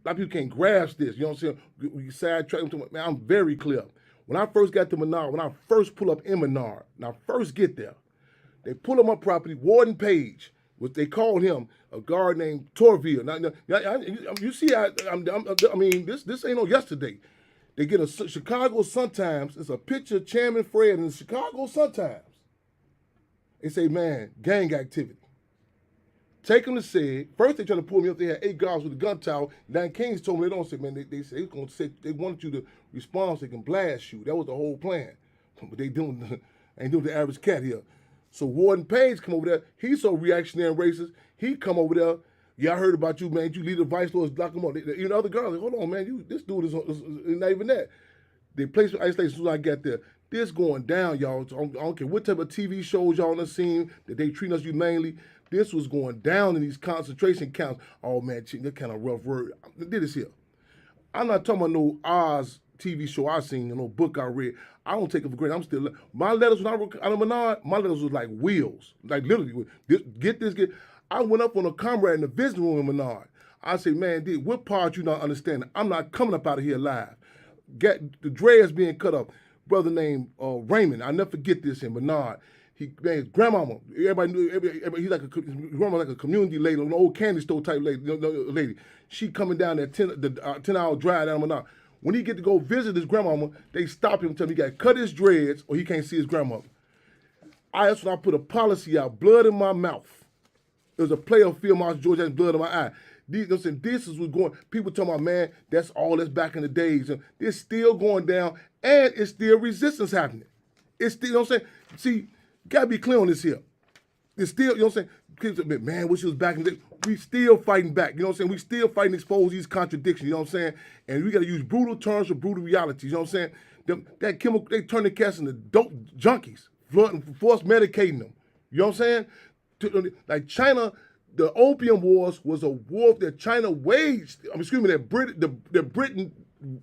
a lot of people can't grasp this. You know what I'm saying? We sidetrack. Man, I'm very clear. When I first got to Menard, when I first pull up in Menard, when I first get there, they pull up my property. Warden Page, what they called him, a guard named Torville. Now you see, I mean, this ain't no yesterday. They get a Chicago Sun-Times. It's a picture of Chairman Fred in the Chicago Sun-Times. They say, man, gang activity. Take them to say, first they try to pull me up. They had 8 guards with a gun tower. Dan Kings told me they don't say, man, they say going to say they wanted you to respond so they can blast you. That was the whole plan. But they ain't doing the average cat here. So Warden Page come over there. He's so reactionary and racist. He come over there. Yeah, I heard about you, man. You lead the vice lords, lock them up. You know, other girls like, hold on, man. This dude is not even that. They placed me isolation as soon as I got there. This going down, y'all. I don't care what type of TV shows y'all done seen that they treat us humanely. This was going down in these concentration camps. Oh, man, that kind of rough word. Did this here. I'm not talking about no Oz TV show I seen, no book I read. I don't take it for granted. I'm still, my letters when I wrote out of Menard, my letters was like wheels. Like literally, get this. I went up on a comrade in the visiting room in Menard. I said, man, dude, what part you not understanding? I'm not coming up out of here alive. Get the dreads being cut up. Brother named Raymond. I never forget this in Menard. His grandmama. Everybody knew. He's like his grandma, like a community lady, an old candy store type lady. She coming down that 10-hour drive down Menard. When he get to go visit his grandmama, they stop him and tell him he got to cut his dreads or he can't see his grandmother. That's when I put a policy out. Blood in my mouth. It was a playoff field, Marshall George had blood in my eye. This is what's going. People talking about, man, that's back in the days. And it's still going down, and it's still resistance happening. It's still, you know what I'm saying? See, gotta be clear on this here. It's still, you know what I'm saying? People say, man, wish it was back in the day. We still fighting back, you know what I'm saying? We still fighting to expose these contradictions, you know what I'm saying? And we gotta use brutal terms for brutal realities, you know what I'm saying? That chemical, they turn the cats into dope junkies, force medicating them. You know what I'm saying? Like China, the Opium Wars was a war that China waged. That Britain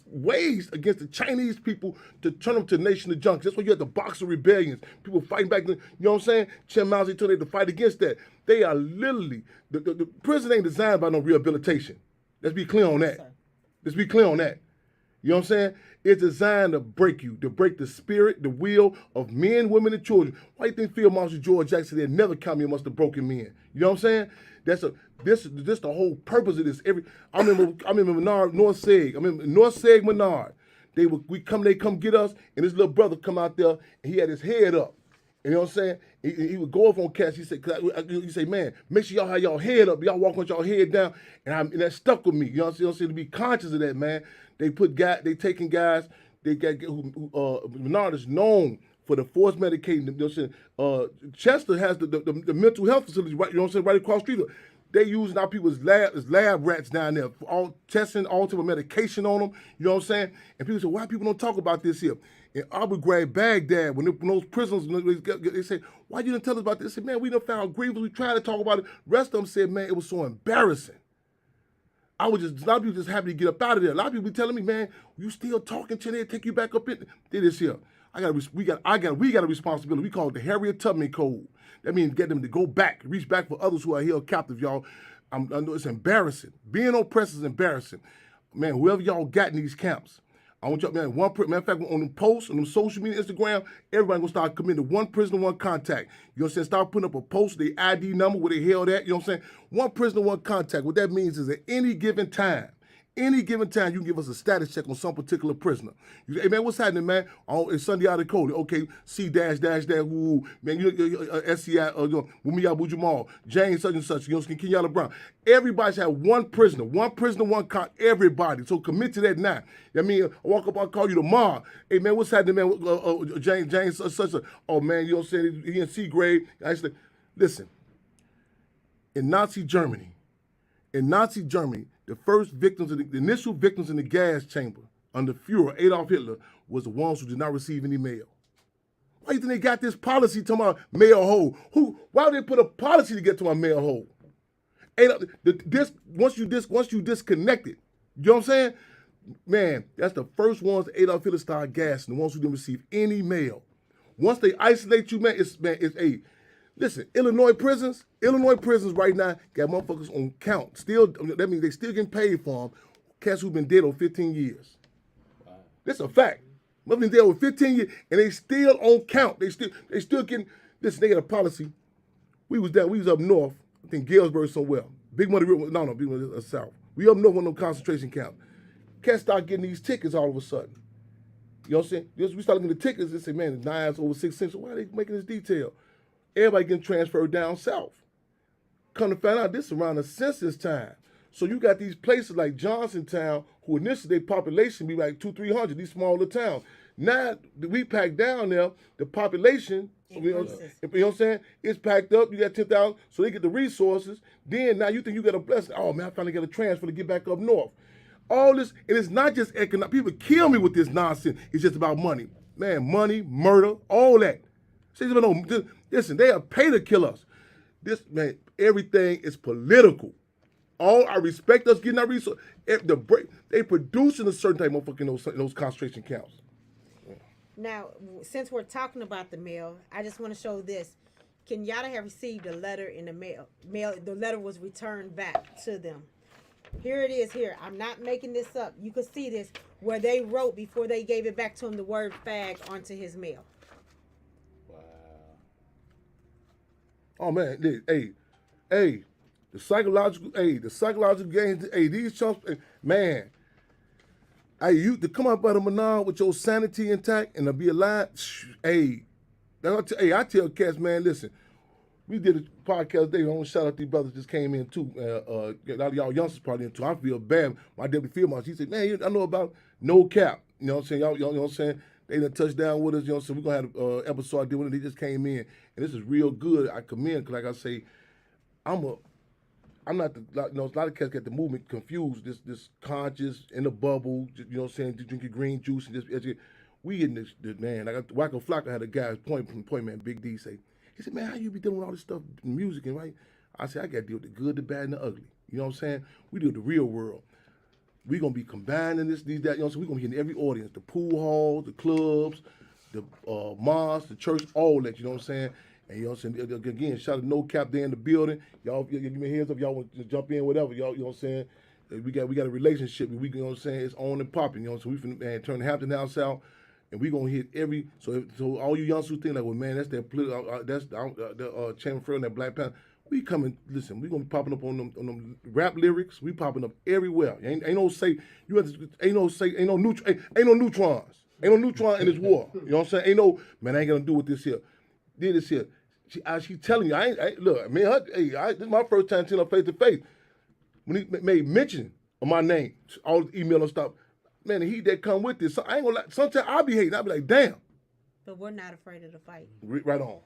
waged against the Chinese people to turn them to a nation of junkies. That's why you had the Boxer rebellions, people fighting back. You know what I'm saying? Chen Mao Zedong to fight against that. They are literally the prison ain't designed by no rehabilitation. Let's be clear on that. Let's be clear on that. You know what I'm saying? It's designed to break you, to break the spirit, the will of men, women, and children. Why do you think Field Marshal George Jackson said never count me amongst the broken men? You know what I'm saying? This the whole purpose of this. I remember Menard, North Seg, Menard. They come get us, and this little brother come out there, and he had his head up. You know what I'm saying? He would go off on cats. He said, man, make sure y'all have y'all head up. Y'all walk with y'all head down. And that stuck with me. You know what I'm saying? To be conscious of that, man. They taking guys. Menard is known for the forced medicating. You know what I'm saying? Chester has the mental health facilities, right, you know what I'm saying, right across the street. They using our people as lab rats down there, all testing all type of medication on them. You know what I'm saying? And people say, why people don't talk about this here? In Abu Ghraib, Baghdad, when those prisoners, they say, why you didn't tell us about this? They said, man, we done found grievance. We tried to talk about it. Rest of them said, man, it was so embarrassing. A lot of people just happy to get up out of there. A lot of people be telling me, man, you still talking to they take you back up in this here. We got a responsibility. We call it the Harriet Tubman Code. That means get them to go back, reach back for others who are held captive, y'all. I know it's embarrassing. Being oppressed is embarrassing. Man, whoever y'all got in these camps, I want y'all, man, matter of fact, on them posts, on them social media, Instagram, everybody gonna start committing to one prisoner, one contact. You know what I'm saying? Start putting up a post, the ID number, where they held at, you know what I'm saying? One prisoner, one contact. What that means is at any given time, you can give us a status check on some particular prisoner. You say, hey, man, what's happening, man? Oh, it's Sunday out of Cody. Okay, C dash, woo, man, SCI, Wumia Bujamal, James such and such, you know, Kenyatta Brown. Everybody should have one prisoner, one contact, everybody. So commit to that now. I mean, I walk up, I'll call you tomorrow. Hey, man, what's happening, man? James such a, oh, man, you know what I'm saying? He in C grade. I said, listen, in Nazi Germany, the initial victims in the gas chamber under Fuhrer, Adolf Hitler, was the ones who did not receive any mail. Why do you think they got this policy talking about mail hold? Why would they put a policy to get to my mail hold? Once you disconnect it, you know what I'm saying? Man, that's the first ones Adolf Hitler started gassing, the ones who didn't receive any mail. Once they isolate you, listen, Illinois prisons right now got motherfuckers on count. Still, that means they still getting paid for them. Cats who've been dead over 15 years. Wow. That's a fact. Motherfuckers been dead over 15 years, and they still on count. They still getting. Listen, they got a policy. We was up north. I think Galesburg somewhere. Big Money River. No, Big Money south. We up north on them concentration camps. Cats start getting these tickets all of a sudden. You know what I'm saying? We start looking at the tickets and say, man, the 9's over 6 cents. So why are they making this detail? Everybody getting transferred down south. Come to find out, this is around the census time. So you got these places like Johnsontown, who initially their population be like 200-300, these smaller towns. Now we packed down there, the population, you know what I'm saying? It's packed up, you got 10,000, so they get the resources. Then now you think you got a blessing. Oh man, I finally got a transfer to get back up north. All this, and it's not just economic. People kill me with this nonsense. It's just about money. Man, money, murder, all that. Listen, they are paid to kill us. This, man, everything is political. All I respect us getting our resources. They producing a certain type of motherfucking in those concentration camps. Now, since we're talking about the mail, I just want to show this. Kenyatta have received a letter in the mail. The letter was returned back to them. Here it is here. I'm not making this up. You can see this where they wrote before they gave it back to him the word fag onto his mail. Oh man, the psychological gains, these chumps, man. You to come up out of Menard with your sanity intact and to be alive, I tell cats, man, listen, we did a podcast today. I want to shout out these brothers just came in too. A lot of y'all youngsters probably in too. I feel bad. My deputy field marshal, he said, man, I know about no cap. You know what I'm saying? Y'all know what I'm saying? They done touched down with us, you know, so we're going to have an episode I did with them. They just came in, and this is real good. I commend, because like I say, I'm not the, you know, a lot of cats get the movement confused, this conscious, in the bubble, you know what I'm saying, drinking green juice, and this, we in this man, like Wacko Flocka had a guy point man, Big D say, he said, man, how you be doing all this stuff, music, and right? I said, I got to deal with the good, the bad, and the ugly. You know what I'm saying? We deal with the real world. We're going to be combining this, these, that, you know, so we're going to be in every audience, the pool halls, the clubs, the mosques, the church, all that, you know what I'm saying? And you know what I'm saying? Again, shout out to No Cap there in the building. Y'all give me a heads up, y'all want to jump in, whatever, y'all, you know what I'm saying? We got a relationship, we, you know what I'm saying, it's on and popping, you know, so we finna turn Hampton House out, and we gonna hit every, so all you youngsters think like, well, man, that's that political, that's the Chairman Fred and that Black Panther. We coming, listen, we gonna be popping up on them rap lyrics. We popping up everywhere. Ain't no neutrons. Ain't no neutron in this war. You know what I'm saying? Ain't no, man, I ain't gonna do with this here. Did this here. She telling you, look, man, this is my first time seeing her face to face. When he made mention of my name, all the email and stuff, man, the heat that come with this, so I ain't gonna lie, sometimes I'll be hating. I'll be like, damn. But we're not afraid of the fight. Right on.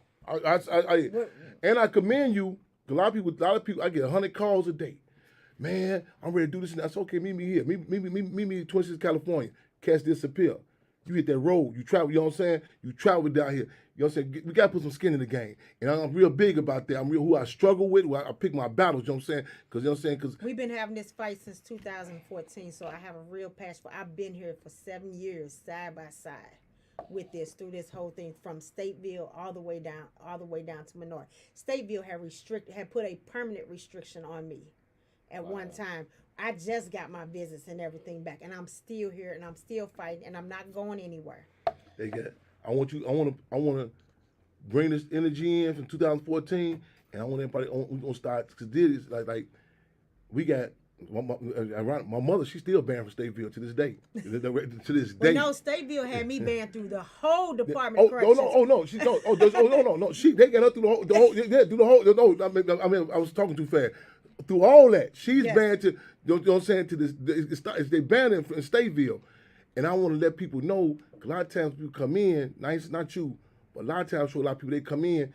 And I commend you. A lot of people, I get 100 calls a day. Man, I'm ready to do this and that's okay. Meet me here. Meet me in Twin Cities, California. Cats disappear. You hit that road. You travel. You know what I'm saying? You travel down here. You know what I'm saying? We gotta put some skin in the game, and I'm real big about that. I'm real who I struggle with. Who I pick my battles. You know what I'm saying? Because you know what I'm saying? Because We've been having this fight since 2014, so I have a real passion for. I've been here for 7 years, side by side, with this through this whole thing from Stateville all the way down to Menard. Stateville had put a permanent restriction on me at one time. I just got my visits and everything back, and I'm still here, and I'm still fighting, and I'm not going anywhere. they got. I want to bring this energy in from 2014, and I want everybody. We're gonna start because this is like we got. My mother, she's still banned from Stateville to this day. To this day. Well, no, Stateville had me banned through the whole Department of Corrections. No. They got her through the whole. Yeah, through the whole. No, I mean, I was talking too fast. Through all that, she's Yes. banned to. You know what I'm saying? To this, they banned her in Stateville, and I want to let people know. A lot of times people come in, not you, but a lot of times, a lot of people they come in,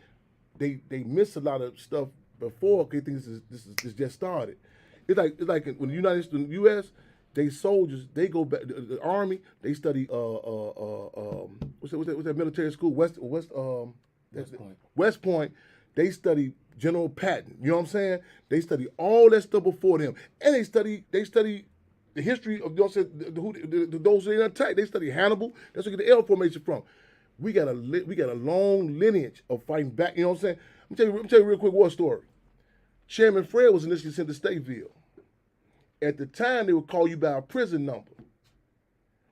they miss a lot of stuff before. They think this is just started. It's like when the U.S. they soldiers they go back the army they study what's that military school West Point. West Point they study General Patton, you know what I'm saying? They study all that stuff before them, and they study the history of those they attacked. They study Hannibal. That's where they get the L formation from. We got a long lineage of fighting back. You know what I'm saying? Let me tell you a real quick war story. Chairman Fred was initially sent to Stateville. At the time, they would call you by a prison number.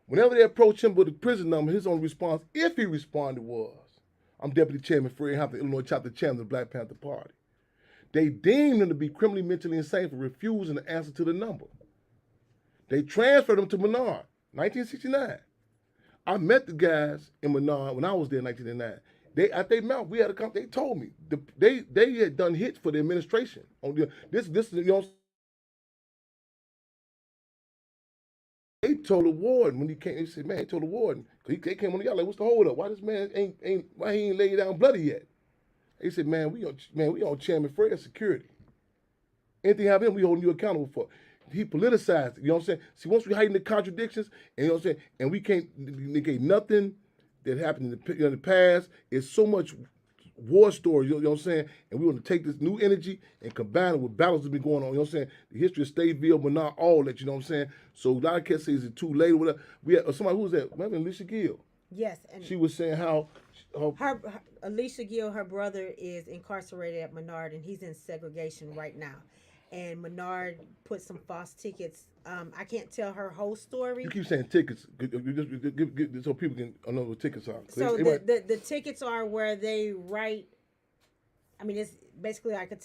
Whenever they approached him with a prison number, his only response, if he responded, was, "I'm Deputy Chairman Fred Hampton, Illinois Chapter Chairman of the Black Panther Party." They deemed him to be criminally mentally insane for refusing to answer to the number. They transferred him to Menard, 1969. I met the guys in Menard when I was there in 1999. They at their mouth, we had a they told me they had done hits for the administration on this you know. They told the warden when he came. They said, "Man," they told the warden because they came on the yard like, "What's the hold up? Why this man why he ain't laid down bloody yet?" They said, "Man, we on Chairman Fred's security. Anything happen to him, we holding you accountable for." He politicized it. You know what I'm saying? See, once we hiding the contradictions, and you know what I'm saying, and we can't negate nothing that happened in the past. It's so much war stories, you know what I'm saying? And we want to take this new energy and combine it with battles that been going on, you know what I'm saying? The history of Stateville, but not all that, you know what I'm saying? So a lot of cats say, is it too late or whatever? We had somebody, who was that? Remember Alicia Gill? Yes, and She was saying how her Alicia Gill, her brother, is incarcerated at Menard, and he's in segregation right now. And Menard put some false tickets. I can't tell her whole story. you keep saying tickets, just so people can know what tickets are. So the tickets are where they write. I mean, it's basically like a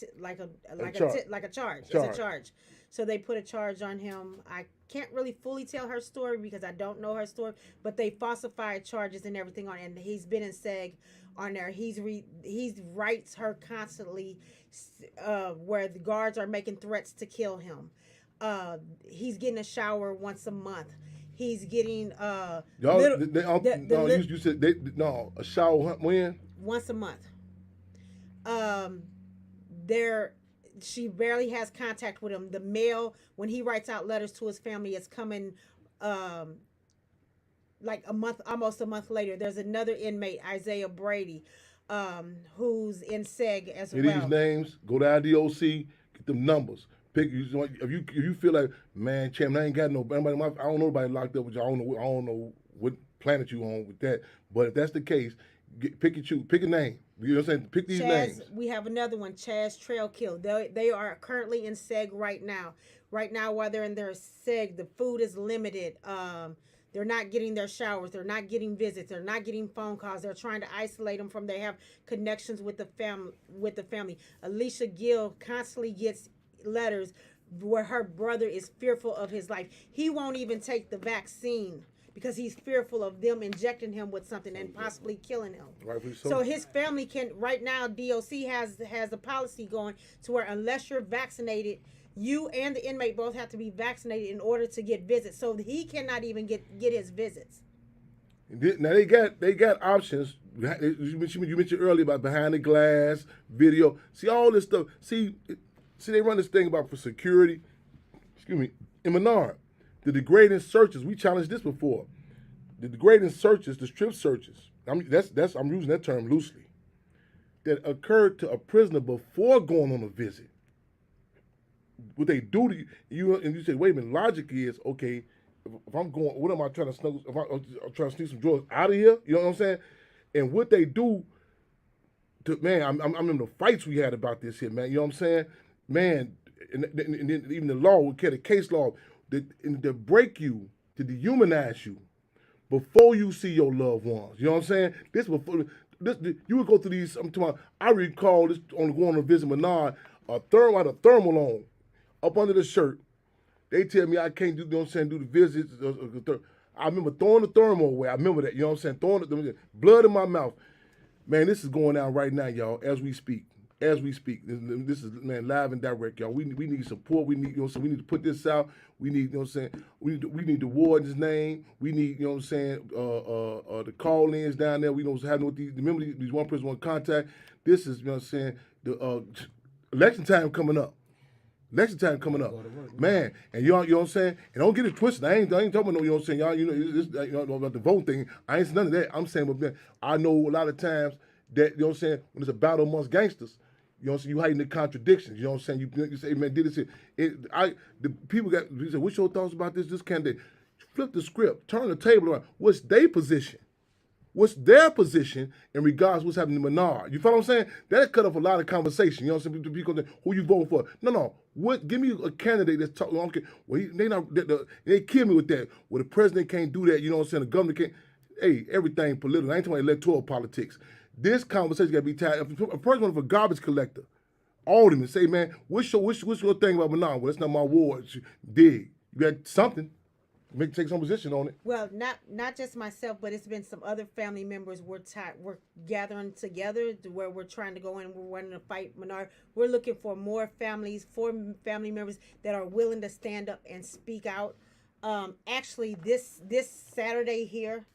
charge. It's a charge. So they put a charge on him. I can't really fully tell her story because I don't know her story. But they falsified charges and everything on, and he's been in seg on there. He's writes her constantly, where the guards are making threats to kill him. He's getting a shower once a month. He's getting you said a shower when? Once a month. She barely has contact with him. The mail, when he writes out letters to his family, it's coming like almost a month later. There's another inmate, Isaiah Brady, who's in seg as well. These names, go to IDOC, get them numbers. Pick if you feel like, man, Chairman, I ain't got nobody. I don't know nobody locked up with you. I don't know what planet you on with that. But if that's the case, pick a name. You know what I'm saying? Pick these names. We have another one, Chaz Trailkill. They are currently in seg right now. Right now, while they're in their seg, the food is limited. They're not getting their showers. They're not getting visits. They're not getting phone calls. They're trying to isolate them from. They have connections with the family. Alicia Gill constantly gets letters where her brother is fearful of his life. He won't even take the vaccine because he's fearful of them injecting him with something and possibly killing him. Rightfully so his family can, right now, DOC has a policy going to where unless you're vaccinated, you and the inmate both have to be vaccinated in order to get visits. So he cannot even get his visits. Now they got options. You mentioned earlier about behind the glass video. See all this stuff. See they run this thing about for security. Excuse me. In Menard, the degrading searches. We challenged this before. the degrading searches, the strip searches. I'm using that term loosely. That occurred to a prisoner before going on a visit. What they do to you, and you say, wait a minute. Logic is okay. If I'm going, what am I trying to snuggle? If I'm trying to sneak some drugs out of here, you know what I'm saying? And what they do to man, I remember the fights we had about this here, man. You know what I'm saying, man? And then even the law, we carry the case law, to break you, to dehumanize you before you see your loved ones. You know what I'm saying? This before this, you would go through these. I'm talking about, I recall this on going to visit Menard, a thermal on up under the shirt. They tell me I can't do, you know what I'm saying, do the visits. I remember throwing the thermal away. I remember that, you know what I'm saying, throwing the blood in my mouth. Man, this is going down right now, y'all, as we speak. As we speak. This is, man, live and direct, y'all. We need support. We need, you know what I'm saying, we need to put this out. We need, you know what I'm saying, we need the warden's name. We need, you know what I'm saying, the call-ins down there. We know what's happening with these. Remember these one person, one contact. This is, you know what I'm saying, the election time coming up. Election time coming up, man, and you know what I'm saying. And don't get it twisted. I ain't talking about no, you know what I'm saying. Y'all, you know about the vote thing. I ain't saying none of that. I'm saying, but man, I know a lot of times that, you know what I'm saying, when it's a battle amongst gangsters, you know what I'm saying, you hiding the contradictions. You know what I'm saying. You say, man, did this? The people you say, what's your thoughts about this candidate? Flip the script, turn the table around. What's their position? What's their position in regards to what's happening in Menard? You follow what I'm saying? That cut off a lot of conversation. You know what I'm saying? People, who you voting for? No. What? Give me a candidate that's talking. Okay, well, they kill me with that. Well, the president can't do that. You know what I'm saying? The government can't. Hey, everything political. I ain't talking about electoral politics. This conversation got to be tied. A person of a garbage collector, alderman, say, man, what's your thing about Menard? Well, that's not my ward. Dig. You got something. Take some position on it. Well, not just myself, but it's been some other family members. We're gathering together to where we're trying to go in. We're wanting to fight Menard. We're looking for more family members that are willing to stand up and speak out. Actually, this Saturday here,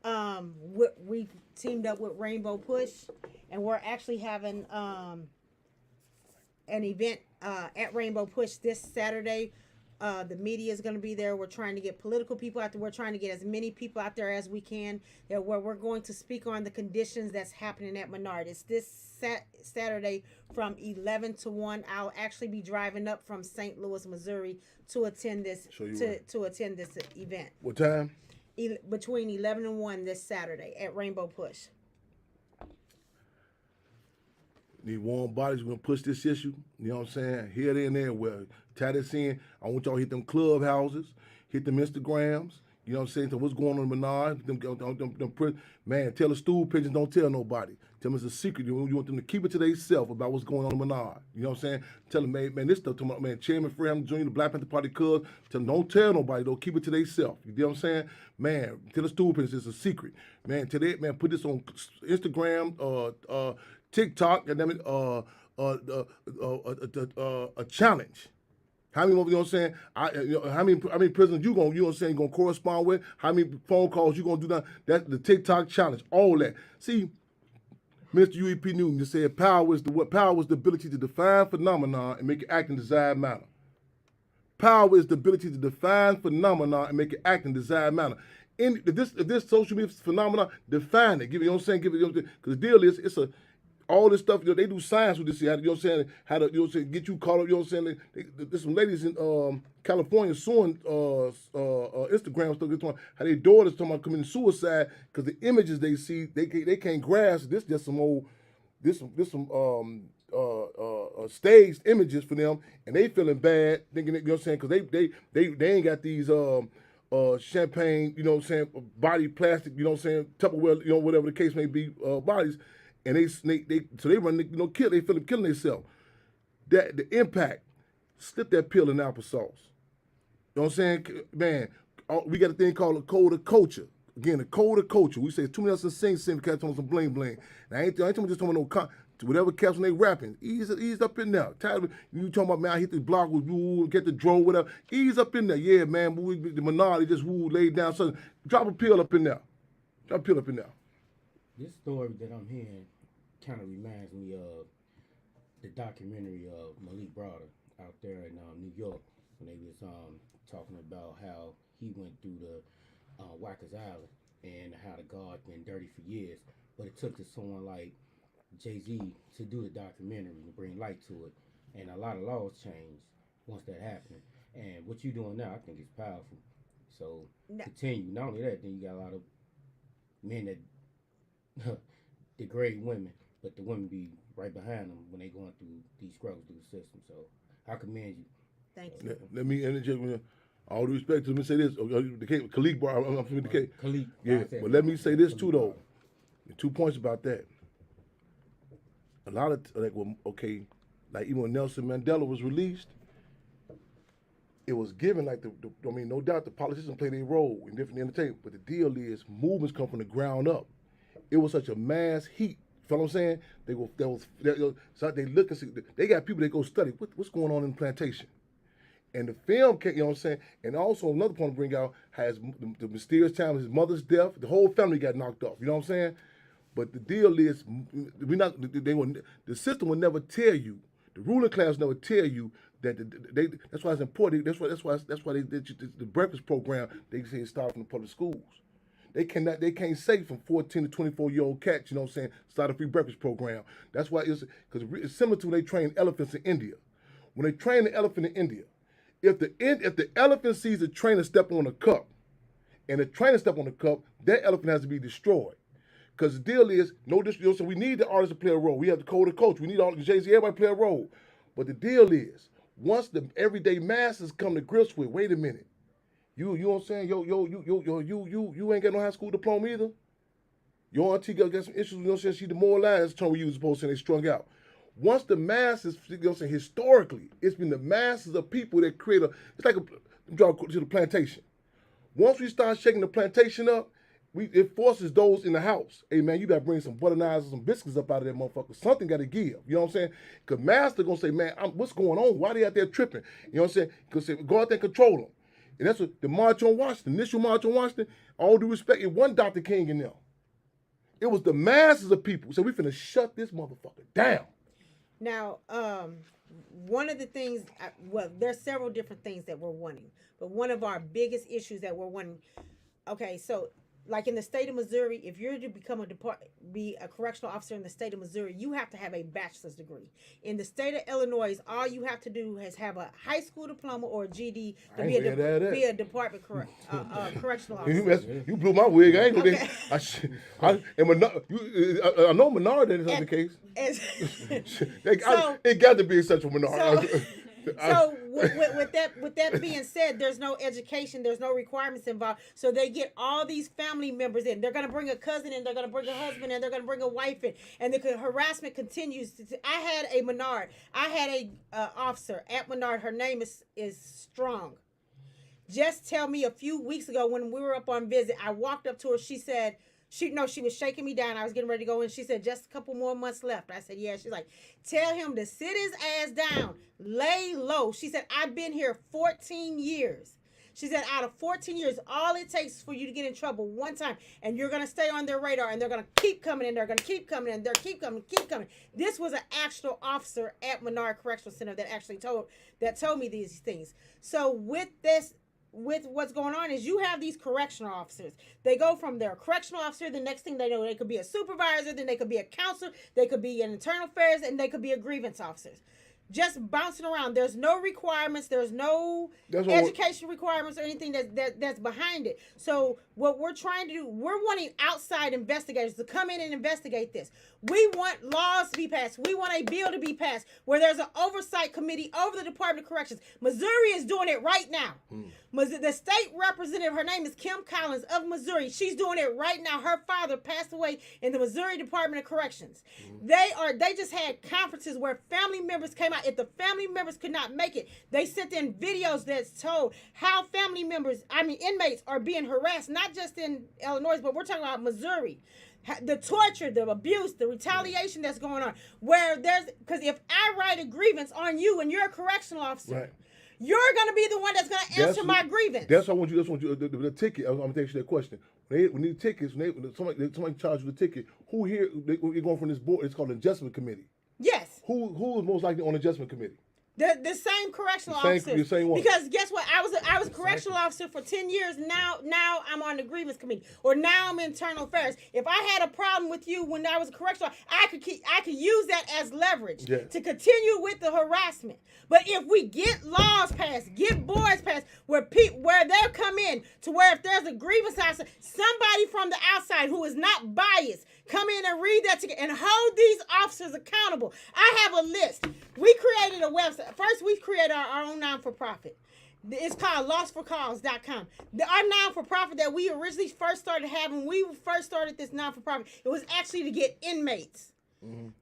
we teamed up with Rainbow Push, and we're actually having an event at Rainbow Push this Saturday. The media is going to be there. We're trying to get political people out there. We're trying to get as many people out there as we can. Where we're going to speak on the conditions that's happening at Menard. It's this Saturday from 11 to 1. I'll actually be driving up from St. Louis, Missouri to attend this to attend this event. What time? Between 11 and 1 this Saturday at Rainbow Push. Need warm bodies. We're going to push this issue. You know what I'm saying? Here, there, and there. Well, tie this in. I want y'all to hit them clubhouses, hit them Instagrams. You know what I'm saying? So what's going on in Menard? Man, tell the stool pigeons, don't tell nobody. Tell them it's a secret. You want them to keep it to themselves about what's going on in Menard. You know what I'm saying? Tell them, man, this stuff, man, Chairman Fred Hampton Jr., the Black Panther Party cuz, tell them, don't tell nobody, though. Keep it to themselves. You know what I'm saying? Man, tell the stool pigeons it's a secret. Man, today, man, put this on Instagram, TikTok, and a challenge. How many, you know what I'm saying? How many prisoners you know what I'm saying, gonna correspond with? How many phone calls you gonna do that? That's the TikTok challenge. All that. See, Mr. UEP Newton just said power is the ability to define phenomena and make it act in desired manner. Power is the ability to define phenomena and make it act in desired manner. If this social media phenomena, define it. Give it, you know what I'm saying? Give it, you know what I'm saying? Because the deal is, it's a all this stuff, you know, they do science with this. You know what I'm saying? How to, you know what I'm saying, get you caught up. You know what I'm saying? There's some ladies in California suing Instagram stuff. How their daughters talking about committing suicide because the images they see, they can't grasp. This just some old, staged images for them, and they feeling bad, thinking that, you know what I'm saying? Because they ain't got these champagne, you know what I'm saying, body plastic, you know what I'm saying, Tupperware, you know, whatever the case may be, bodies. And they run, you know, they feel them killing themselves. That the impact, slip that pill in applesauce. You know what I'm saying? Man, we got a thing called a code of culture. Again, the code of culture. We say too many else to sing because some bling bling. Now, I ain't just talking about whatever caps when they rapping. Ease up in there. Tired of you talking about, man, I hit the block with you, get the drone, whatever. Ease up in there. Yeah, man, the Menard, they just laid down something. Drop a pill up in there. This story that I'm hearing kind of reminds me of the documentary of Malik Browder out there in New York when they was talking about how he went through the Rikers Island and how the God's been dirty for years. But it took to someone like Jay-Z to do the documentary and bring light to it. And a lot of laws changed once that happened. And what you're doing now, I think is powerful. So continue. Not only that, then you got a lot of men that degrade women, but the women be right behind them when they going through these struggles through the system. So I commend you. Thank you. Let me interject with all due respect. Let me say this. Khalid bar. I'm from the Cape. Khalid. Yeah, but let me say this too, though. 2 points about that. A lot of like even when Nelson Mandela was released, it was given like I mean, no doubt the politicians play their role in different entertainment, but the deal is movements come from the ground up. It was such a mass heat. Feel what I'm saying? So they look and see. They got people that go study what's going on in the plantation. And the film, you know what I'm saying? And also another point to bring out has the mysterious time of his mother's death. The whole family got knocked off. You know what I'm saying? But the deal is, the system will never tell you. The ruling class never tell you that that's why it's important. That's why they the breakfast program. They say it started from the public schools. They can't say from 14 to 24-year-old cats. You know what I'm saying? Start a free breakfast program. That's why it's similar to when they train elephants in India. When they train the elephant in India, if the elephant sees the trainer step on a cup, and the trainer step on the cup, that elephant has to be destroyed. Because the deal is, so we need the artists to play a role. We have the code of coach. We need all the Jay-Z, everybody play a role. But the deal is, once the everyday masses come to grips with, wait a minute, you know what I'm saying? You ain't got no high school diploma either. Your auntie got some issues, you know what I'm saying? She demoralized, that's the term we use supposed to say they strung out. Once the masses, you know what I'm saying, historically, it's been the masses of people that create it's like draw to the plantation. Once we start shaking the plantation up, it forces those in the house. Hey, man, you got to bring some butter knives and some biscuits up out of that motherfucker. Something got to give. You know what I'm saying? Because master going to say, man, what's going on? Why they out there tripping? You know what I'm saying? Because go out there and control them. And that's what the March on Washington, initial March on Washington, all due respect, it wasn't Dr. King and them. It was the masses of people. So we finna shut this motherfucker down. Now, one of the things, there's several different things that we're wanting. But one of our biggest issues that we're wanting, so like in the state of Missouri, if you're to be a correctional officer in the state of Missouri, you have to have a bachelor's degree. In the state of Illinois, all you have to do is have a high school diploma or a GD to be a department correctional officer. You blew my wig. I ain't know Okay. I know Menard that is not the case. It got to be such a Menard. So with that being said, there's no education, there's no requirements involved. So they get all these family members in. They're going to bring a cousin in, they're going to bring a husband in, they're going to bring a wife in, and the harassment continues. I had a Menard. I had a officer at Menard. Her name is Strong. Just tell me a few weeks ago when we were up on visit, I walked up to her. She said. She was shaking me down. I was getting ready to go in. She said, just a couple more months left. I said, yeah. She's like, tell him to sit his ass down. Lay low. She said, I've been here 14 years. She said, out of 14 years, all it takes is for you to get in trouble one time. And you're going to stay on their radar. And they're going to keep coming. And they're going to keep coming. And they're keep coming. This was an actual officer at Menard Correctional Center that actually told me these things. So with what's going on is you have these correctional officers. They go from their correctional officer, the next thing they know, they could be a supervisor, then they could be a counselor, they could be an internal affairs, and they could be a grievance officer. Just bouncing around. There's no requirements. There's no education requirements or anything that's behind it. So what we're trying to do, we're wanting outside investigators to come in and investigate this. We want laws to be passed. We want a bill to be passed where there's an oversight committee over the Department of Corrections. Missouri is doing it right now. The state representative, her name is Kim Collins of Missouri. She's doing it right now. Her father passed away in the Missouri Department of Corrections. They just had conferences where family members came out. If the family members could not make it, they sent in videos that told how inmates are being harassed, not just in Illinois, but we're talking about Missouri. The torture, the abuse, the retaliation that's going on. Because if I write a grievance on you and you're a correctional officer, right, you're going to be the one that's going to answer my grievance. That's why I want you. The ticket. I'm going to ask you that question. When these tickets, somebody charges you the ticket. Who here? You're going from this board. It's called an adjustment committee. Yes. Who is most likely on the adjustment committee? The same correctional officer. The same one. Because guess what? I was correctional officer for 10 years. Now I'm on the grievance committee, or now I'm internal affairs. If I had a problem with you when I was a correctional, I could use that as leverage to continue with the harassment. But if we get laws passed, get boards passed, where they'll come in to where if there's a grievance officer, somebody from the outside who is not biased come in and read that together and hold these officers accountable. I have a list. We created a website. First, we created our own non-for-profit. It's called lostforcause.com. Our non-for-profit that we originally first started having, we first started this non-for-profit, it was actually to get inmates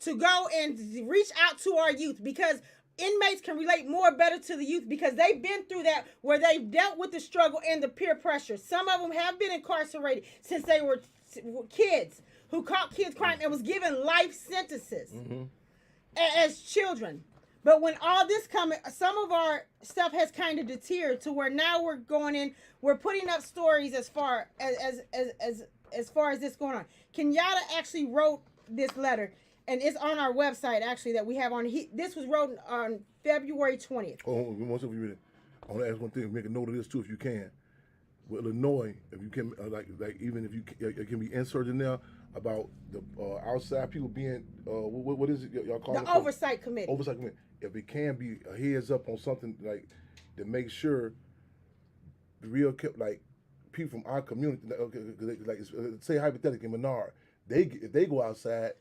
to go and reach out to our youth, because inmates can relate better to the youth because they've been through that, where they've dealt with the struggle and the peer pressure. Some of them have been incarcerated since they were kids who caught kids crime and was given life sentences as children. But when all this coming, some of our stuff has kind of deteriorated to where now we're going in, we're putting up stories as far as this going on. Kenyatta actually wrote this letter, and it's on our website actually that we have on. This was wrote on February 20th. Oh, one second, read it. I want to ask one thing. Make a note of this too, if you can. With Illinois, if you can, like even if you can, it can be inserted in there about the outside people being what is it y'all call it? The oversight committee. Oversight committee. If it can be a heads up on something like to make sure the real like people from our community, like say hypothetically Menard, if they go outside,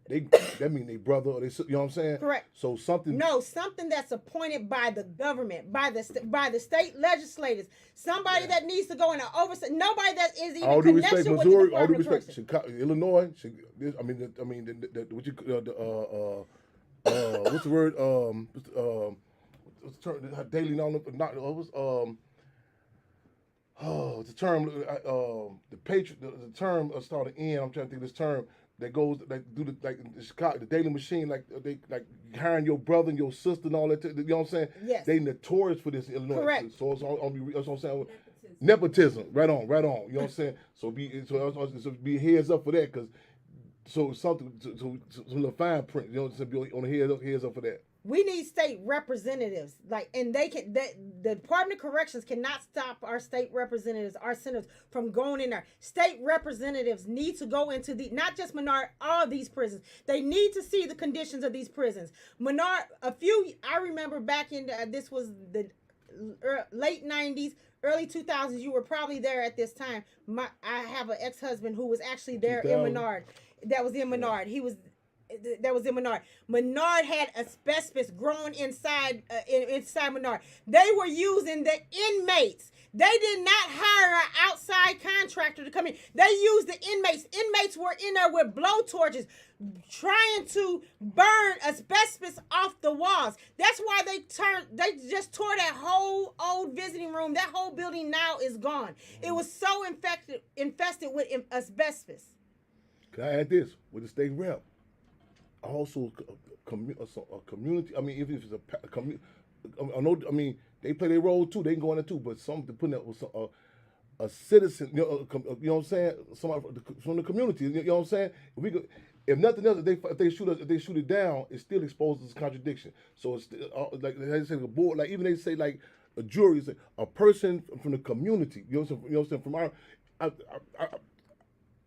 that mean they brother or they, you know what I'm saying? Correct. So something that's appointed by the government, by the state legislators, somebody that needs to go in and oversight. Nobody that is even connection with the Department of Corrections. Chicago, Illinois. What's the word? What's the term? Daily the term. The patriot. The term started in. I'm trying to think of this term. That goes the Daily Machine, they hiring your brother and your sister and all that. You know what I'm saying? Yes. They notorious for this in Illinois. Correct. So that's what I'm saying. Nepotism. Right on. You know what I'm saying? So be heads up for that, because something to the fine print. You know what I'm saying? Be on the heads up for that. We need state representatives, and the Department of Corrections cannot stop our state representatives, our senators, from going in there. State representatives need to go into not just Menard, all these prisons. They need to see the conditions of these prisons. Menard, I remember back in this was the late 90s, early 2000s. You were probably there at this time. I have an ex-husband who was actually there in Menard. That was in Menard. That was in Menard. Menard had asbestos growing inside Menard. They were using the inmates. They did not hire an outside contractor to come in. They used the inmates. Inmates were in there with blowtorches trying to burn asbestos off the walls. That's why they just tore that whole old visiting room. That whole building now is gone. It was so infested with asbestos. Can I add this with the state rep? Also, a community. I mean, if it's a community, I know. I mean, they play their role too. They can go in there too. But some to put that with a citizen. You know what I'm saying? Somebody from the community. You know what I'm saying? If nothing else, if they shoot it down, it still exposes contradiction. So it's still, like they say, the board. Like even they say like a jury, say a person from the community. You know what I'm saying? From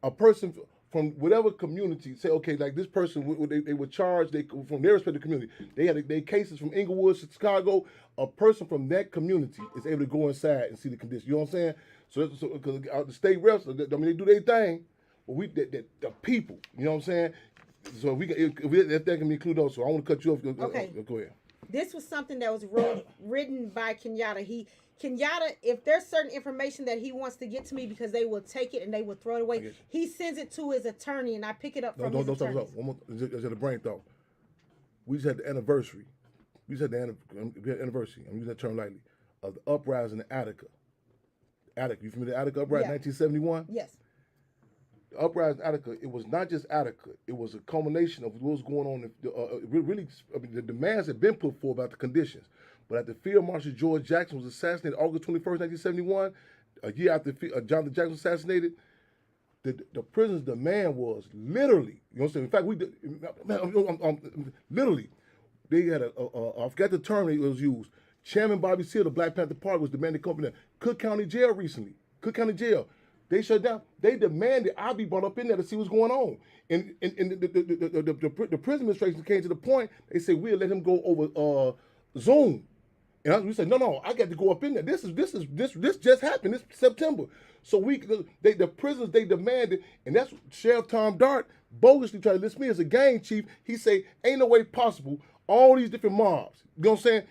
a person from whatever community, say, okay, like this person, they were charged, from their respective community. They had their cases from Inglewood, Chicago. A person from that community is able to go inside and see the condition. You know what I'm saying? So because the state reps, I mean, they do their thing, but the people, you know what I'm saying? So if that can be included also. I want to cut you off. Okay. Go ahead. This was something that was written by Kenyatta. Kenyatta, if there's certain information that he wants to get to me, because they will take it and they will throw it away, he sends it to his attorney and I pick it up from his attorney. One more, just a brain thought. We just had the anniversary. We had anniversary, I'm using that term lightly, of the uprising in Attica. Attica, you familiar with the Attica uprising, 1971? Yes. The uprising in Attica, it was not just Attica. It was a culmination of what was going on. Really, I mean, the demands had been put forth about the conditions. But after Field Marshal George Jackson was assassinated August 21st, 1971, a year after Jonathan Jackson was assassinated, the prison's demand was literally, you know what I'm saying? In fact, literally, they had I forgot the term that was used. Chairman Bobby Seale, the Black Panther Party, was demanding company. Cook County Jail recently. Cook County Jail. They shut down. They demanded I be brought up in there to see what's going on. And the prison administration came to the point, they said, we'll let him go over Zoom. And we said, no, I got to go up in there. This just happened this September. So the prisoners, they demanded, and that's Sheriff Tom Dart bogusly tried to list me as a gang chief. He say, ain't no way possible. All these different mobs, you know what I'm saying?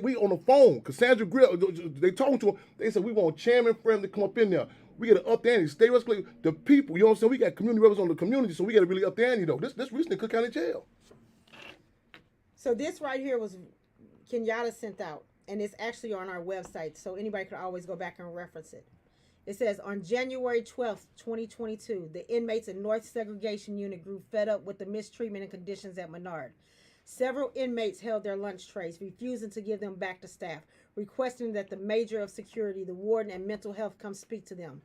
We on the phone. Cassandra Grill, they talking to him. They said, we want Chairman Frem to come up in there. We got to up the ante. Stay rescue the people, you know what I'm saying? We got community rebels on the community, so we got to really up the ante, though. This recently Cook County Jail. So this right here was Kenyatta sent out, and it's actually on our website, so anybody could always go back and reference it. It says, on January 12th, 2022, the inmates in North Segregation Unit grew fed up with the mistreatment and conditions at Menard. Several inmates held their lunch trays, refusing to give them back to staff, requesting that the major of security, the warden, and mental health come speak to them.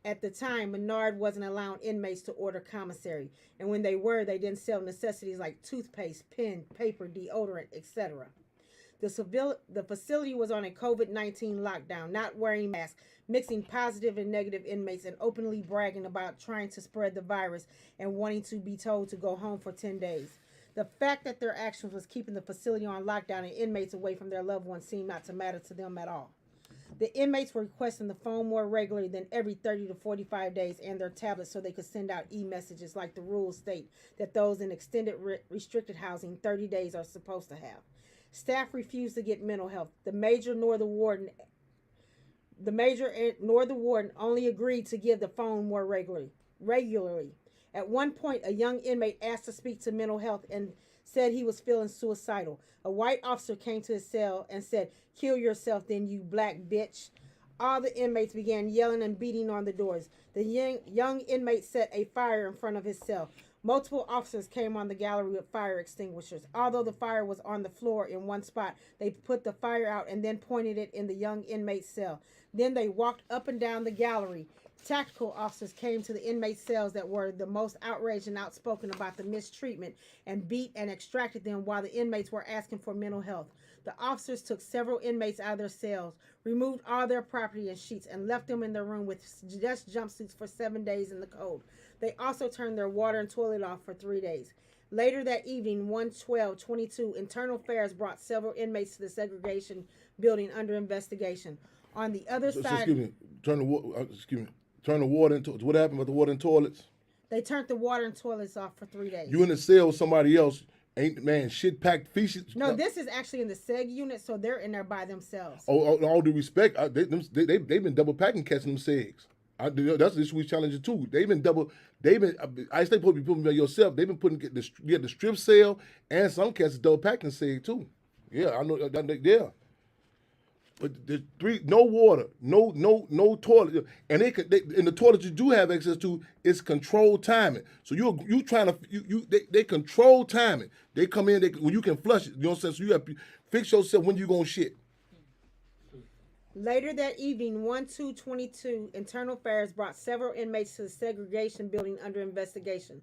At the time, Menard wasn't allowing inmates to order commissary, and when they were, they didn't sell necessities like toothpaste, pen, paper, deodorant, etc. The facility was on a COVID-19 lockdown, not wearing masks, mixing positive and negative inmates, and openly bragging about trying to spread the virus and wanting to be told to go home for 10 days. The fact that their actions was keeping the facility on lockdown and inmates away from their loved ones seemed not to matter to them at all. The inmates were requesting the phone more regularly than every 30 to 45 days and their tablets so they could send out e-messages like the rules state that those in extended restricted housing 30 days are supposed to have. Staff refused to get mental health. The major nor the warden only agreed to give the phone more regularly. At one point, a young inmate asked to speak to mental health and said he was feeling suicidal. A white officer came to his cell and said, "Kill yourself then, you black bitch." All the inmates began yelling and beating on the doors. The young inmate set a fire in front of his cell. Multiple officers came on the gallery with fire extinguishers. Although the fire was on the floor in one spot, they put the fire out and then pointed it in the young inmate's cell. Then they walked up and down the gallery. Tactical officers came to the inmate cells that were the most outraged and outspoken about the mistreatment and beat and extracted them while the inmates were asking for mental health. The officers took several inmates out of their cells, removed all their property and sheets, and left them in their room with just jumpsuits for 7 days in the cold. They also turned their water and toilet off for 3 days. Later that evening, 1/12/22, Internal Affairs brought several inmates to the segregation building under investigation. On the other side... Turn the water into... What happened with the water and toilets? They turned the water and toilets off for 3 days. You in the cell with somebody else, ain't, man, shit packed feces. No, this is actually in the seg unit, so they're in there by themselves. All due respect, they've been double packing catching them segs. That's the issue we challenge it too. I stay supposed to be putting by yourself. They've been putting the strip cell and some cats is double packing seg too. Yeah, I know yeah. But there's no water, no toilet, and in the toilet you do have access to is controlled timing. So you trying to they control timing. They come in when you can flush it. You know what I'm saying? So you have to fix yourself when you gonna shit. Later that evening, 1/2/22, Internal Affairs brought several inmates to the segregation building under investigation.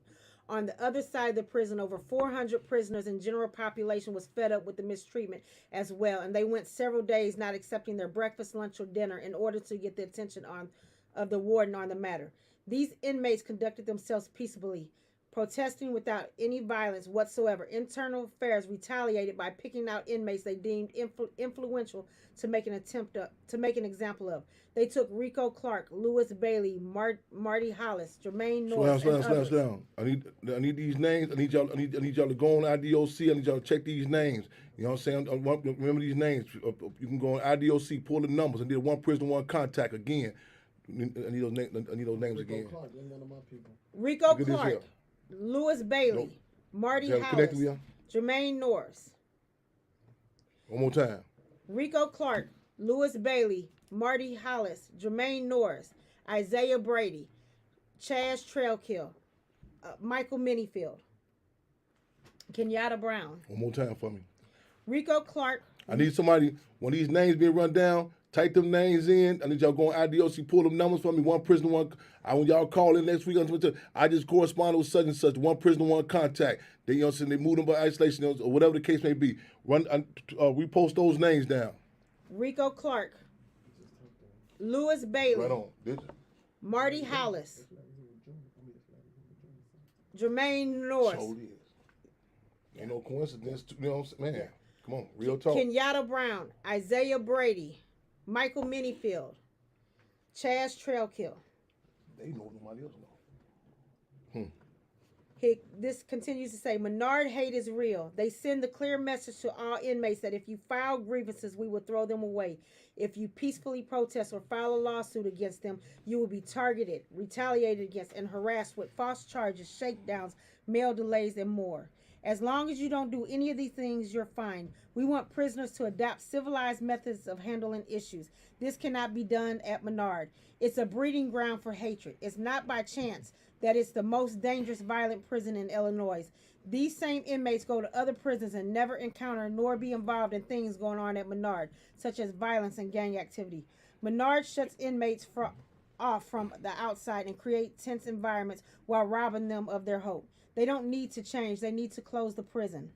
On the other side of the prison, over 400 prisoners and general population was fed up with the mistreatment as well, and they went several days not accepting their breakfast, lunch, or dinner in order to get the attention of the warden on the matter. These inmates conducted themselves peaceably, protesting without any violence whatsoever. Internal Affairs retaliated by picking out inmates they deemed influential to make an example of. They took Rico Clark, Lewis Bailey, Marty Hollis, Jermaine Norris, and others. Slow down. I need these names. I need y'all to go on IDOC. I need y'all to check these names. You know what I'm saying? Remember these names. You can go on IDOC, pull the numbers. I need one prisoner, one contact again. I need those names again. Rico Clark, one of my people. Rico Clark, Lewis Bailey, Marty Hollis, Jermaine Norris. One more time. Rico Clark, Lewis Bailey, Marty Hollis, Jermaine Norris, Isaiah Brady, Chaz Trailkill, Michael Minifield, Kenyatta Brown. One more time for me. Rico Clark. I need somebody, when these names being run down, Type them names in. I need y'all go on IDOC, pull them numbers for me. One prisoner, one. I want y'all call in next week. I just corresponded with such and such. One prisoner, one contact. They, you know what I'm saying? They move them by isolation, you know, or whatever the case may be. Repost those names down. Rico Clark, Lewis Bailey, Right on. Marty Hollis, Jermaine Norris, So it is. Ain't no coincidence. You know what I'm saying? Man, come on, real talk. Kenyatta Brown, Isaiah Brady, Michael Minifield, Chaz Trailkill. They know nobody else know. This continues to say, Menard hate is real. They send the clear message to all inmates that if you file grievances, we will throw them away. If you peacefully protest or file a lawsuit against them, you will be targeted, retaliated against, and harassed with false charges, shakedowns, mail delays, and more. As long as you don't do any of these things, you're fine. We want prisoners to adopt civilized methods of handling issues. This cannot be done at Menard. It's a breeding ground for hatred. It's not by chance that it's the most dangerous, violent prison in Illinois. These same inmates go to other prisons and never encounter nor be involved in things going on at Menard, such as violence and gang activity. Menard shuts inmates off from the outside and create tense environments while robbing them of their hope. They don't need to change. They need to close the prison.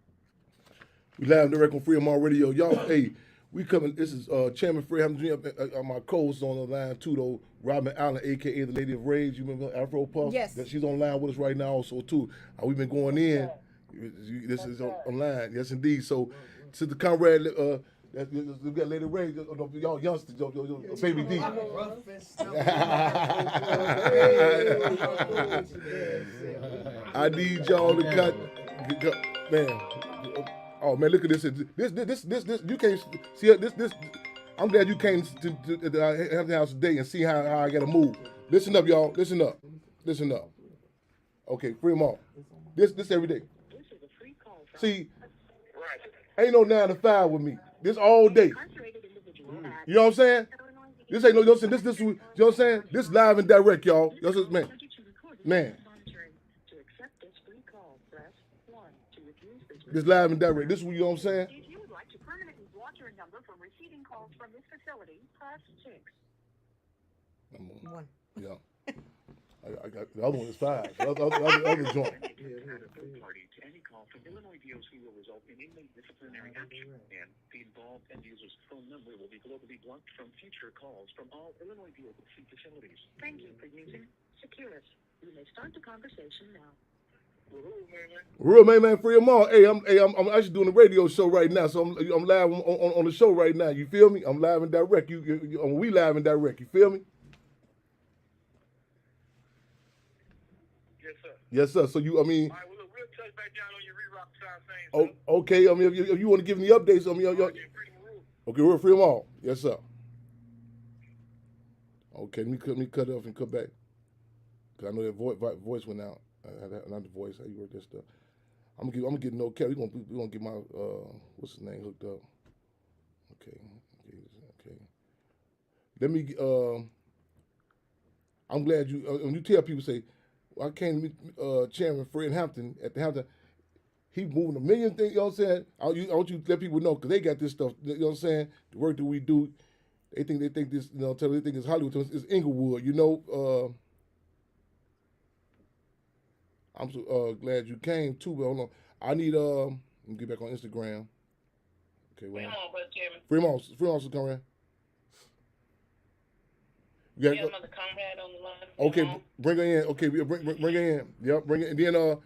We live direct on Freedom All Radio. Y'all, hey, we coming. This is Chairman Fred Hampton, my co-host on the line too, though. Robin Allen, a.k.a. the Lady of Rage. You remember Afro Puff? Yes. She's online with us right now also, too. We've been going in. This is online. Yes, indeed. So, to the comrade, we got Lady Rage, y'all youngsters, Baby D. I need y'all to cut, man. Oh man, look at this. This you can't see this. I'm glad you came to the Hampton House today and see how I gotta move. Listen up, y'all. Listen up. Okay, free them all. This every day. See, ain't no 9 to 5 with me. This all day. You know what I'm saying? This ain't no. This you know what I'm saying? This live and direct, y'all. Man. This live and direct. This is what you know what I'm saying? If you would like to permanently block your number from receiving calls from this facility, press 6. One. Yeah. I got the other one is 5. The other joint. Party to any call from Illinois DOC will result in inmate disciplinary action, and the involved end user's phone number will be globally blocked from future calls from all Illinois DOC facilities. Thank you for using Securus. You may start the conversation now. Real man, free them all. Hey, I'm actually doing a radio show right now, so I'm live on the show right now. You feel me? I'm live and direct. We live and direct. You feel me? Yes, sir. Yes, sir. So All right, well, look, we'll touch back down on your re-rock side thing. Oh, okay. I mean, if you want to give me updates on me, okay, we'll free them all. Yes, sir. Okay, let me cut it off and cut back. Cause I know that voice went out. Not the voice. How you work that stuff? I'm gonna get no care. We gonna get my what's his name hooked up. Okay. Let me. I'm glad you. When you tell people, say, well, I came to meet Chairman Fred Hampton at the Hampton. He moving a million things. You know what I'm saying? I want you to let people know because they got this stuff. You know what I'm saying? The work that we do. They think this. You know, they think it's Hollywood. It's Inglewood. You know. I'm so glad you came too, but hold on. I need let me get back on Instagram. Okay, well. Fremont, Fremont, come around. You got another comrade on the line? Okay, bring her in. Okay, bring her in. Yep, bring it. And then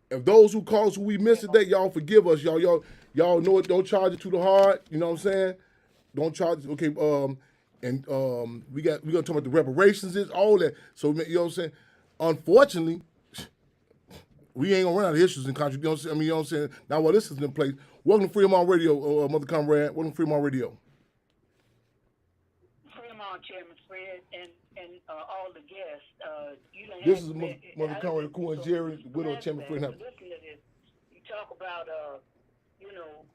if those who calls who we missed today, y'all forgive us, y'all know it. Don't charge it too hard. You know what I'm saying? Don't charge it. Okay, and we gonna talk about the reparations, is all that. So you know what I'm saying? Unfortunately, we ain't gonna run out of issues in country. You know what I'm saying? You know what I'm saying? Now while this is in place, welcome to Freedom on Radio, Mother Comrade. Welcome to Freedom on Radio. Freedom on, Chairman Fred, and all the guests. This is Mother Comrade Cool and Jerry, the widow of Chairman Fred Hampton. Listen to this. You talk about,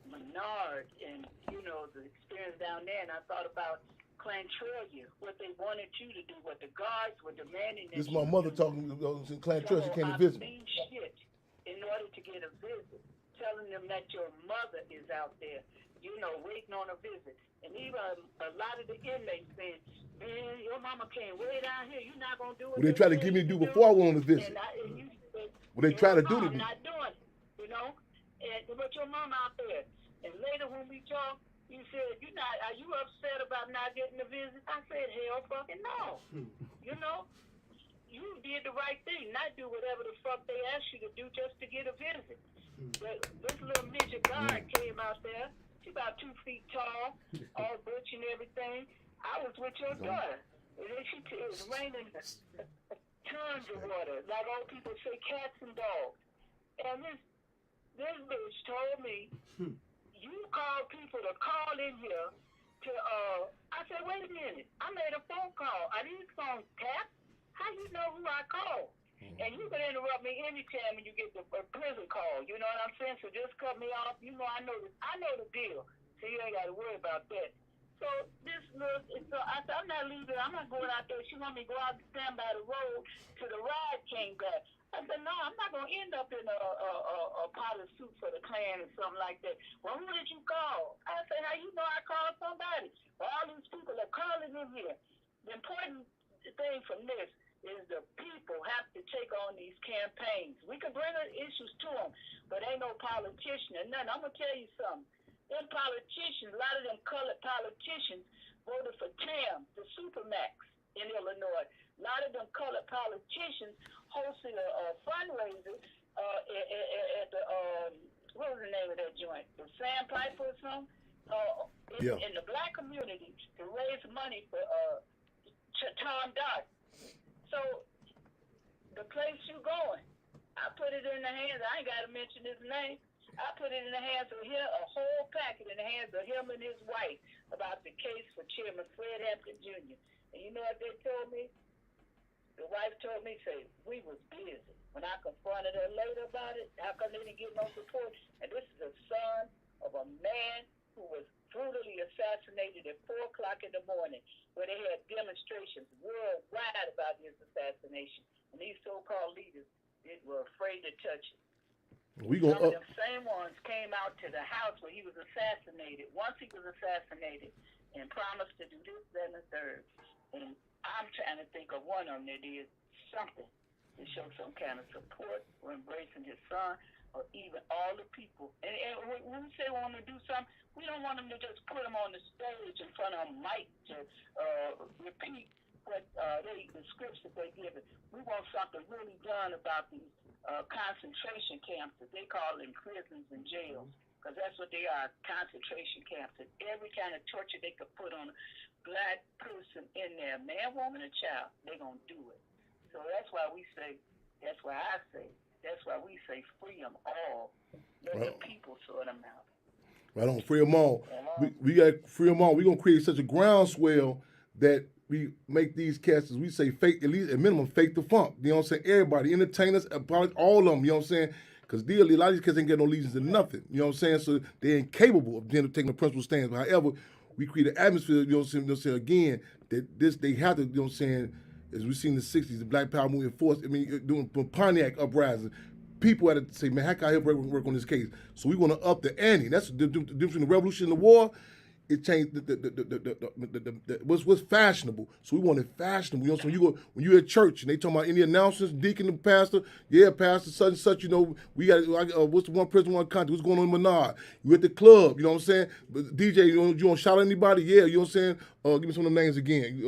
Menard and, the experience down there, and I thought about Clantrell, what they wanted you to do, what the guards were demanding. This is my mother talking to Clantrell. She came to visit me. Shit in order to get a visit, telling them that your mother is out there. waiting on a visit. And even a lot of the inmates saying, man, your mama came way down here. You're not going to do what What they try to get me to do before I went on the visit. What they try to do to I'm me. not doing it, And but your mama out there. And later when we talked, you said, are you upset about not getting a visit? I said, hell fucking no. You did the right thing, not do whatever the fuck they asked you to do just to get a visit. This little midget guard came out there. She about 2 feet tall, all butch and everything. I was with your daughter. And then it was raining tons of water, like old people say, cats and dogs. And this bitch told me, you call people to call in here to, I said, wait a minute. I made a phone call. Are these phones tapped? How you know who I called? And you can interrupt me anytime when you get the prison call. You know what I'm saying? So just cut me off. I know the deal. So you ain't got to worry about that. So I said, I'm not leaving. I'm not going out there. She want me to go out and stand by the road till the ride came back. I said, no, I'm not going to end up in a pilot suit for the Klan or something like that. Well, who did you call? I said, how you know I called somebody? Well, all these people are calling in here. The important thing from this is the people have to take on these campaigns. We can bring issues to them, but ain't no politician or nothing. I'm going to tell you something. Them politicians, a lot of them colored politicians voted for TAM, the Supermax in Illinois. A lot of them colored politicians hosted a fundraiser at the, what was the name of that joint? The Sandpiper or something? In the black community to raise money for Tom Dodge. So, the place you going, I put it in the hands, I ain't got to mention his name, I put it in the hands of him, a whole packet in the hands of him and his wife about the case for Chairman Fred Hampton Jr. And you know what they told me? The wife told me, we was busy. When I confronted her later about it, how come they didn't get no support? And this is the son of a man who was brutally assassinated at 4 o'clock in the morning, where they had demonstrations worldwide about his assassination. And these so-called leaders were afraid to touch it. Some of them same ones came out to the house where he was assassinated, once he was assassinated, and promised to do this, that, and the third. And I'm trying to think of one of them that did something to show some kind of support or embracing his son, or even all the people. And when we say we want to do something, we don't want them to just put them on the stage in front of a mic to repeat what the scripts that they give it. We want something really done about these concentration camps that they call in prisons and jails, because that's what they are, concentration camps. And every kind of torture they could put on a black person in there, man, woman, and child, they're going to do it. So that's why we say, that's why we say free them all. Let the people sort them out. Right on, free them all. We got to free them all. We're going to create such a groundswell that we make these cats, as we say, fake, at least at minimum, fake the funk. You know what I'm saying? Everybody, entertainers, all of them, you know what I'm saying? Because a lot of these cats ain't got no allegiance to nothing. You know what I'm saying? So they're incapable of taking the principal stands. But however, we create an atmosphere, you know what I'm saying, again, that they have to, you know what I'm saying, as we seen in the 60s, the Black Power movement enforced, doing Pontiac uprising. People had to say, man, how can I help work on this case? So we want to up the ante. That's the difference between the revolution and the war. It changed what's fashionable. So we want it fashionable. You know, so when you're at church and they talking about any announcements, deacon and pastor, pastor such and such. You know, we got what's the one prison, one country? What's going on in Menard? You at the club? You know what I'm saying? But DJ, you want to shout at anybody? Yeah, you know what I'm saying? Give me some of the names again.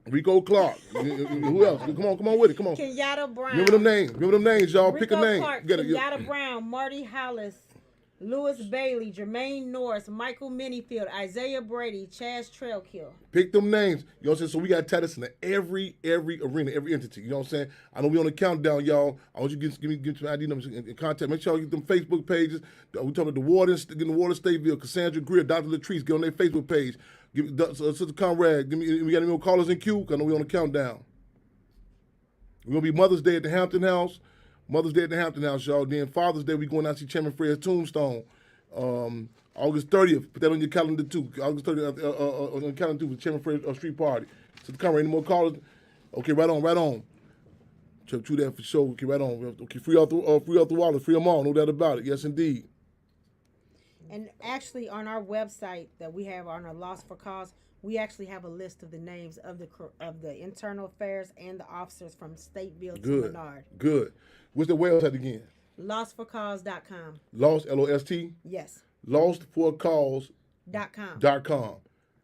Rico Clark. Who else? Come on with it. Come on. Kenyatta Brown. Remember them names, y'all. Pick a name. Clark, Kenyatta Brown, Marty Hollis, Lewis Bailey, Jermaine Norris, Michael Minifield, Isaiah Brady, Chaz Trailkill. Pick them names. You know what I'm saying? So we got to tie this into every arena, every entity. You know what I'm saying? I know we on the countdown, y'all. I want you to give some ID numbers in contact. Make sure you get them Facebook pages. We talking about the Warden, getting the Water Stateville, Cassandra Greer, Dr. Latrice, get on their Facebook page. Sister Conrad, we got any more callers in queue? Because I know we on the countdown. We're going to be Mother's Day at the Hampton House. Y'all. Then Father's Day, we going out to see Chairman Fred's tombstone. August 30th. Put that on your calendar, too. August 30th on the calendar, too, for Chairman Fred's street party. Sister Conrad, any more callers? Okay, right on. True that for sure. Okay, right on. Okay, free out the wallet. Free them all. No doubt about it. Yes, indeed. And actually, on our website that we have on our Lost for Cause, we actually have a list of the names of the internal affairs and the officers from Stateville to Good. Menard. Good. What's the website again? Lostforcause.com. Lost, L-O-S-T? Yes. Lostforcause.com. .com.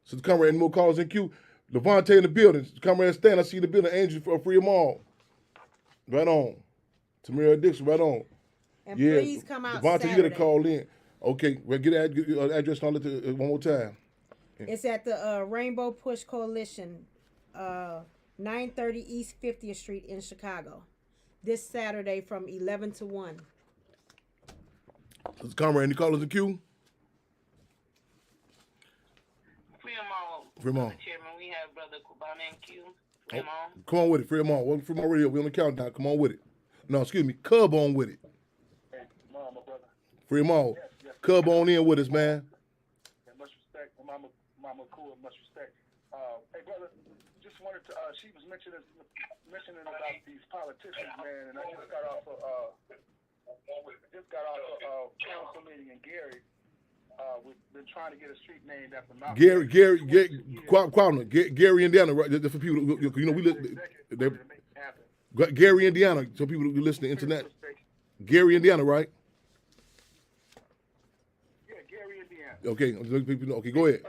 So the camera, any more calls in queue? Levante in the building. Come and stand. I see the building. Angel for free them all. Right on. Tamira Dixon, right on. And please come out Devontae, Saturday. you gotta call in. Okay, well, get the address on it one more time. It's at the Rainbow Push Coalition, 930 East 50th Street in Chicago. This Saturday from 11 to 1. Let's come any callers in queue? Fremont. Chairman, we have Brother Kubana and Q. Fremont. Come on with it, Fremont. Welcome to Fremont Radio. We on the countdown. Come on with it. No, excuse me. Cub on with it. Hey, Mama, brother. Fremont. Yes. Cub on in with us, man. Yeah, much respect. Mama cool, much respect. Hey, brother, just wanted to, she was mentioning about these politicians, man, and I just got off a council meeting in Gary. We've been trying to get a street named after Malcolm. Gary, Indiana, right? That's for people, you know, we listen. Gary, Indiana, so people who listen to internet. Gary, Indiana, right? Yeah, Gary, Indiana. Okay, people know. Okay, go ahead.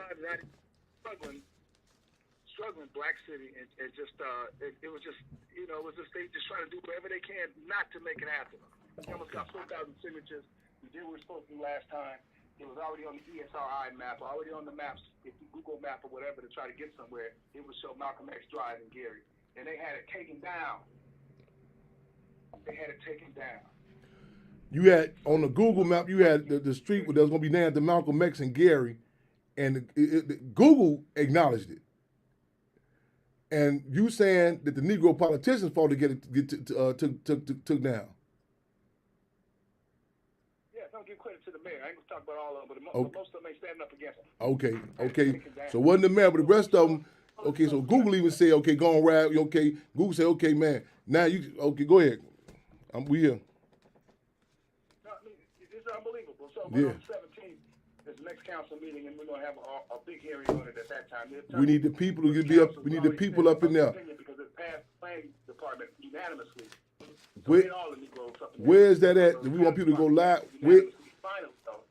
Struggling black city, and just it was just, you know, it was just they just trying to do whatever they can not to make it happen. We almost got 4,000 signatures. We did what we were supposed to do last time. It was already on the ESRI map, already on the maps. If you Google map or whatever to try to get somewhere, it would show Malcolm X Drive in Gary, and they had it taken down. You had on the Google map, you had the street where there was going to be named to Malcolm X and Gary, and Google acknowledged it. And you saying that the Negro politicians fought to get it took down. Yeah, don't give credit to the mayor. I ain't gonna talk about all of them, but most of them ain't standing up against them. Okay. So wasn't the mayor, but the rest of them. Okay, so Google even said, okay, go on rap. Okay, Google said, okay, man. Now you okay? Go ahead. We here. No, I mean, it's unbelievable. So Yeah. on the 17th, there's the next council meeting, and we're gonna have a big hearing on it at that time. We need the people to be up. We need the people up in there. Because it passed planning department unanimously. So Where, all the Negroes up in there. where is that at? We want people to go live. Finally, though.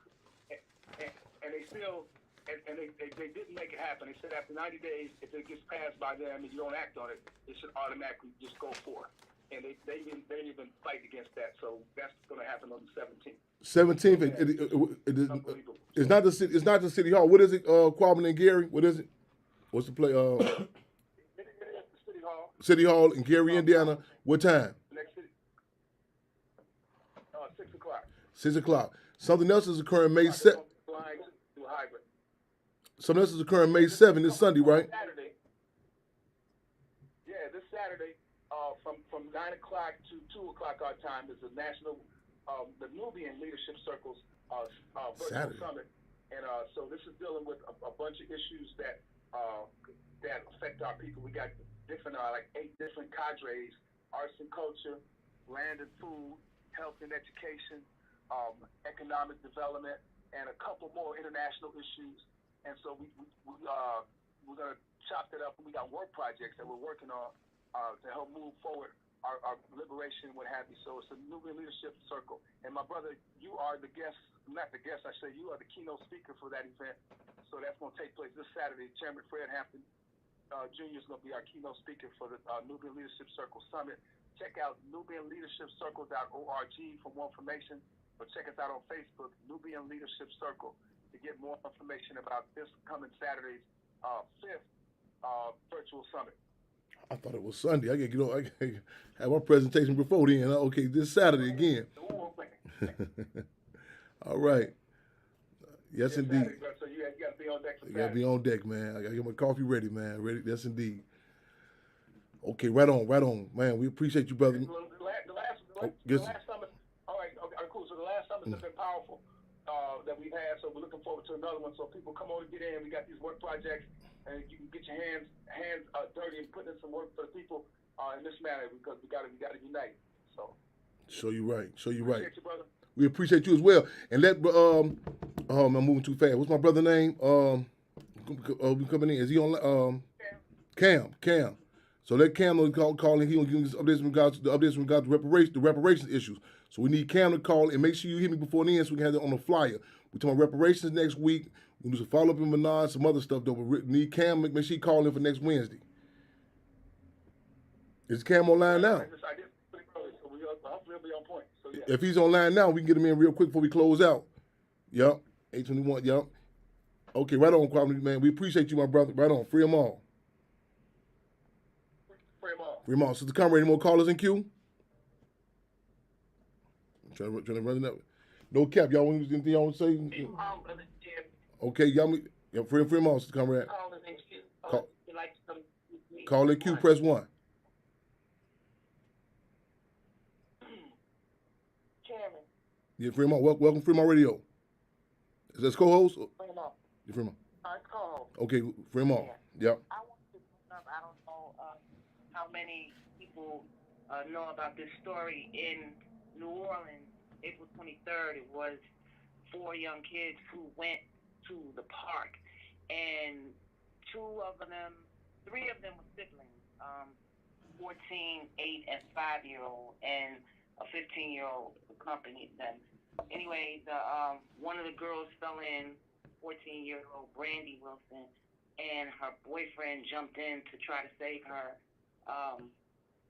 And they still, and they didn't make it happen. They said after 90 days, if it gets passed by them and you don't act on it, it should automatically just go forth. And they didn't even fight against that. So that's going to happen on the 17th. 17th. Unbelievable. It's not the city. It's not the city hall. What is it? Quabbin and Gary. What is it? What's the play? It is the City Hall. City Hall in Gary, Indiana. What time? Next city. 6 o'clock. 6 o'clock. Something else is occurring May 7th. Something else is occurring May 7th. This Sunday, right? Saturday. Yeah, this Saturday, from 9 o'clock to 2 o'clock our time is the national, the Nubian Leadership Circles virtual Saturday. summit, and so this is dealing with a bunch of issues that affect our people. We got different like 8 different cadres: arts and culture, land and food, health and education, economic development, and a couple more international issues. And so we're gonna chop that up. We got work projects that we're working on to help move forward our liberation, what have you. So it's a Nubian Leadership Circle. And my brother, you are the guest, not the guest, I say you are the keynote speaker for that event. So that's going to take place this Saturday. Chairman Fred Hampton Jr. is going to be our keynote speaker for the Nubian Leadership Circle Summit. Check out NubianLeadershipCircle.org for more information, or check us out on Facebook, Nubian Leadership Circle, to get more information about this coming Saturday's 5th virtual summit. I thought it was Sunday. I gotta have my presentation before then. Okay, this Saturday again. All right. Yes, indeed. Saturday, so you got to be on deck for You gotta Saturday. be on deck, man. I gotta get my coffee ready, man. Ready? Yes, indeed. Okay, right on, man. We appreciate you, brother. The last summit. All right, cool. So the last summits have been powerful that we've had. So we're looking forward to another one. So people come on and get in. We got these work projects, and you can get your hands dirty and put in some work for the people in this manner, because we gotta unite. So. Show you right. Appreciate you, brother. We appreciate you as well. And let I'm moving too fast. What's my brother's name? We coming in. Is he on? Cam. So let Cam know call and he gonna give us updates in regards to reparations issues. So we need Cam to call and make sure you hit me before the end so we can have it on the flyer. We're talking about reparations next week. We do some follow up in Menard, some other stuff though. We need Cam make sure he call in for next Wednesday. Is Cam online now? Hopefully he'll be on point. So yeah. If he's online now, we can get him in real quick before we close out. Yep. 821. Yep. Okay, right on, Kwame, man. We appreciate you, my brother. Right on. Free them all. Free them all. Sister Conrad, any more callers in queue? I'm trying to run it up. No cap. Y'all want anything y'all want to say? Okay, y'all. Free them all, Sister Conrad. Call in queue. Press 1. Yeah, Fremont. Welcome, Fremont Radio. Is that co-host? Fremont. Yeah, Fremont. It's called. Okay, Fremont. Yeah. Yep. I want to bring up, I don't know how many people know about this story. In New Orleans, April 23rd, it was 4 young kids who went to the park. And 3 of them were siblings, 14, 8, and 5-year-old, and a 15-year-old accompanied them. Anyway, one of the girls fell in, 14-year-old Brandy Wilson, and her boyfriend jumped in to try to save her.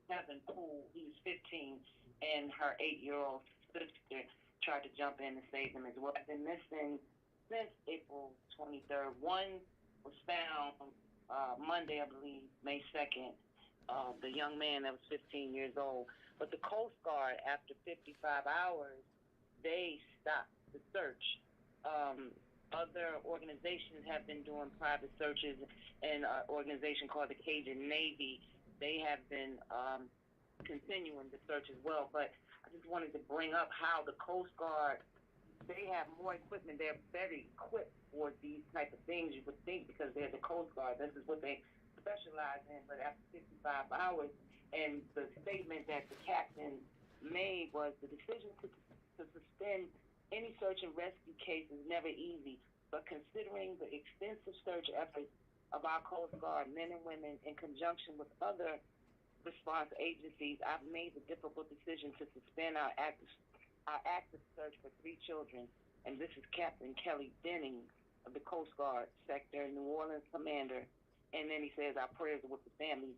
Kevin Poole, he was 15, and her 8-year-old sister tried to jump in and save them as well. They've been missing since April 23rd. One was found Monday, I believe, May 2nd. The young man that was 15 years old. But the Coast Guard, after 55 hours, they stopped the search. Other organizations have been doing private searches, and an organization called the Cajun Navy, they have been continuing the search as well. But I just wanted to bring up how the Coast Guard, they have more equipment. They're very equipped for these type of things, you would think, because they're the Coast Guard. This is what they specialize in. But after 55 hours, and the statement that the captain made was the decision to suspend any search and rescue case is never easy, but considering the extensive search efforts of our Coast Guard men and women in conjunction with other response agencies, I've made the difficult decision to suspend our active search for 3 children. And this is Captain Kelly Denning of the Coast Guard Sector New Orleans Commander. And then he says our prayers are with the families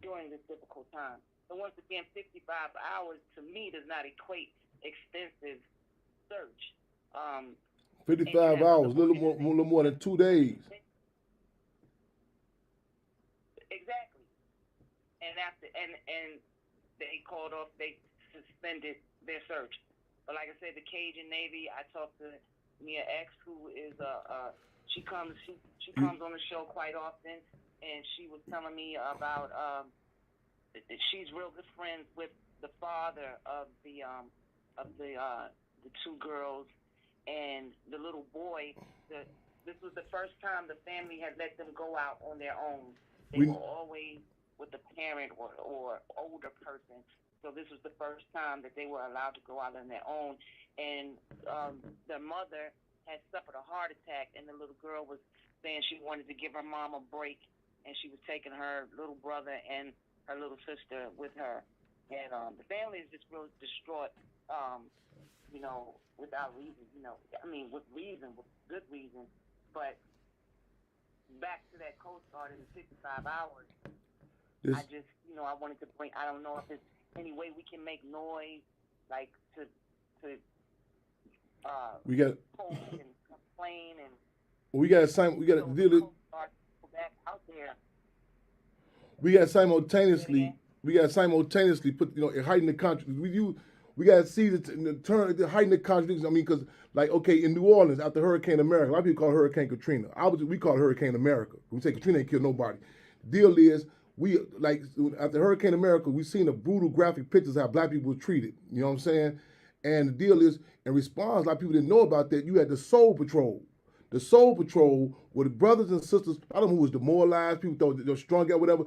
during this difficult time. So once again, 55 hours to me does not equate extensive search. 55 hours, a little more than 2 days. Exactly. And after and they called off, they suspended their search. But like I said, the Cajun Navy, I talked to Mia X, who is she comes on the show quite often, and she was telling me about she's real good friends with the father of the 2 girls and the little boy. This was the first time the family had let them go out on their own. They were always with a parent or older person. So this was the first time that they were allowed to go out on their own. And the mother had suffered a heart attack, and the little girl was saying she wanted to give her mom a break, and she was taking her little brother and her little sister with her. And the family is just really distraught, without reason, with reason, with good reason. But back to that Coast Guard in the 55 hours, I just, I wanted to bring, I don't know if there's any way we can make noise, like to we got post and complain and we got to deal it. Out there. We got simultaneously put heighten the contract. We got to see the heighten the contradictions. I mean, because like in New Orleans after Hurricane America, a lot of people call it Hurricane Katrina. We call it Hurricane America. We say Katrina ain't killed nobody. Deal is after Hurricane America, we seen the brutal graphic pictures of how black people were treated. You know what I'm saying? And the deal is, in response, a lot of people didn't know about that. You had the Soul Patrol. The Soul Patrol were the brothers and sisters, I don't know who was demoralized, people thought they were strung out, whatever.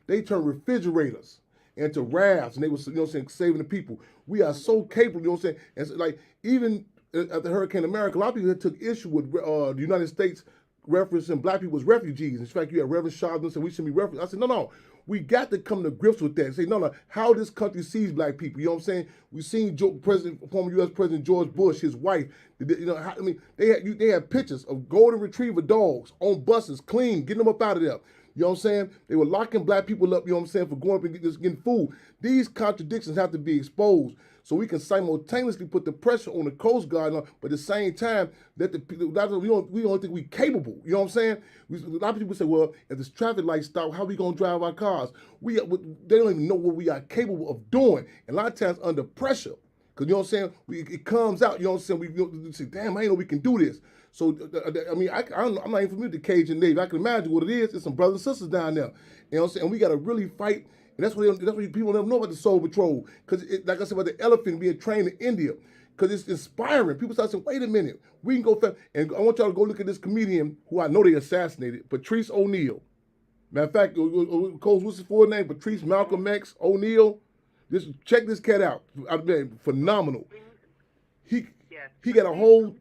They turned refrigerators into rafts, and they were, saving the people. We are so capable, And so, even after Hurricane America, a lot of people took issue with the United States referencing black people as refugees. In fact, you had Reverend Sharpton said we should be refugees. I said, no. We got to come to grips with that and say, no, how this country sees black people. You know what I'm saying? We've seen former U.S. President George Bush, his wife. They had pictures of golden retriever dogs on buses, clean, getting them up out of there. You know what I'm saying? They were locking black people up, you know what I'm saying, for going up and getting food. These contradictions have to be exposed so we can simultaneously put the pressure on the Coast Guard, but at the same time, let the people, we don't think we're capable. You know what I'm saying? A lot of people say, well, if this traffic light stop, how are we going to drive our cars? They don't even know what we are capable of doing. And a lot of times under pressure, because you know what I'm saying, it comes out, you know what I'm saying, we say, damn, I ain't know we can do this. So, I mean, I'm not even familiar with the Cajun Navy. I can imagine what it is. It's some brothers and sisters down there. You know what I'm saying? And we got to really fight. And that's what people don't know about the Soul Patrol. Because, like I said, about the elephant being trained in India. Because it's inspiring. People start saying, wait a minute. We can go fast. And I want y'all to go look at this comedian who I know they assassinated, Patrice O'Neal. Matter of fact, Coles, what's his full name? Patrice Malcolm X O'Neal. Just check this cat out. I mean, phenomenal. He got a whole...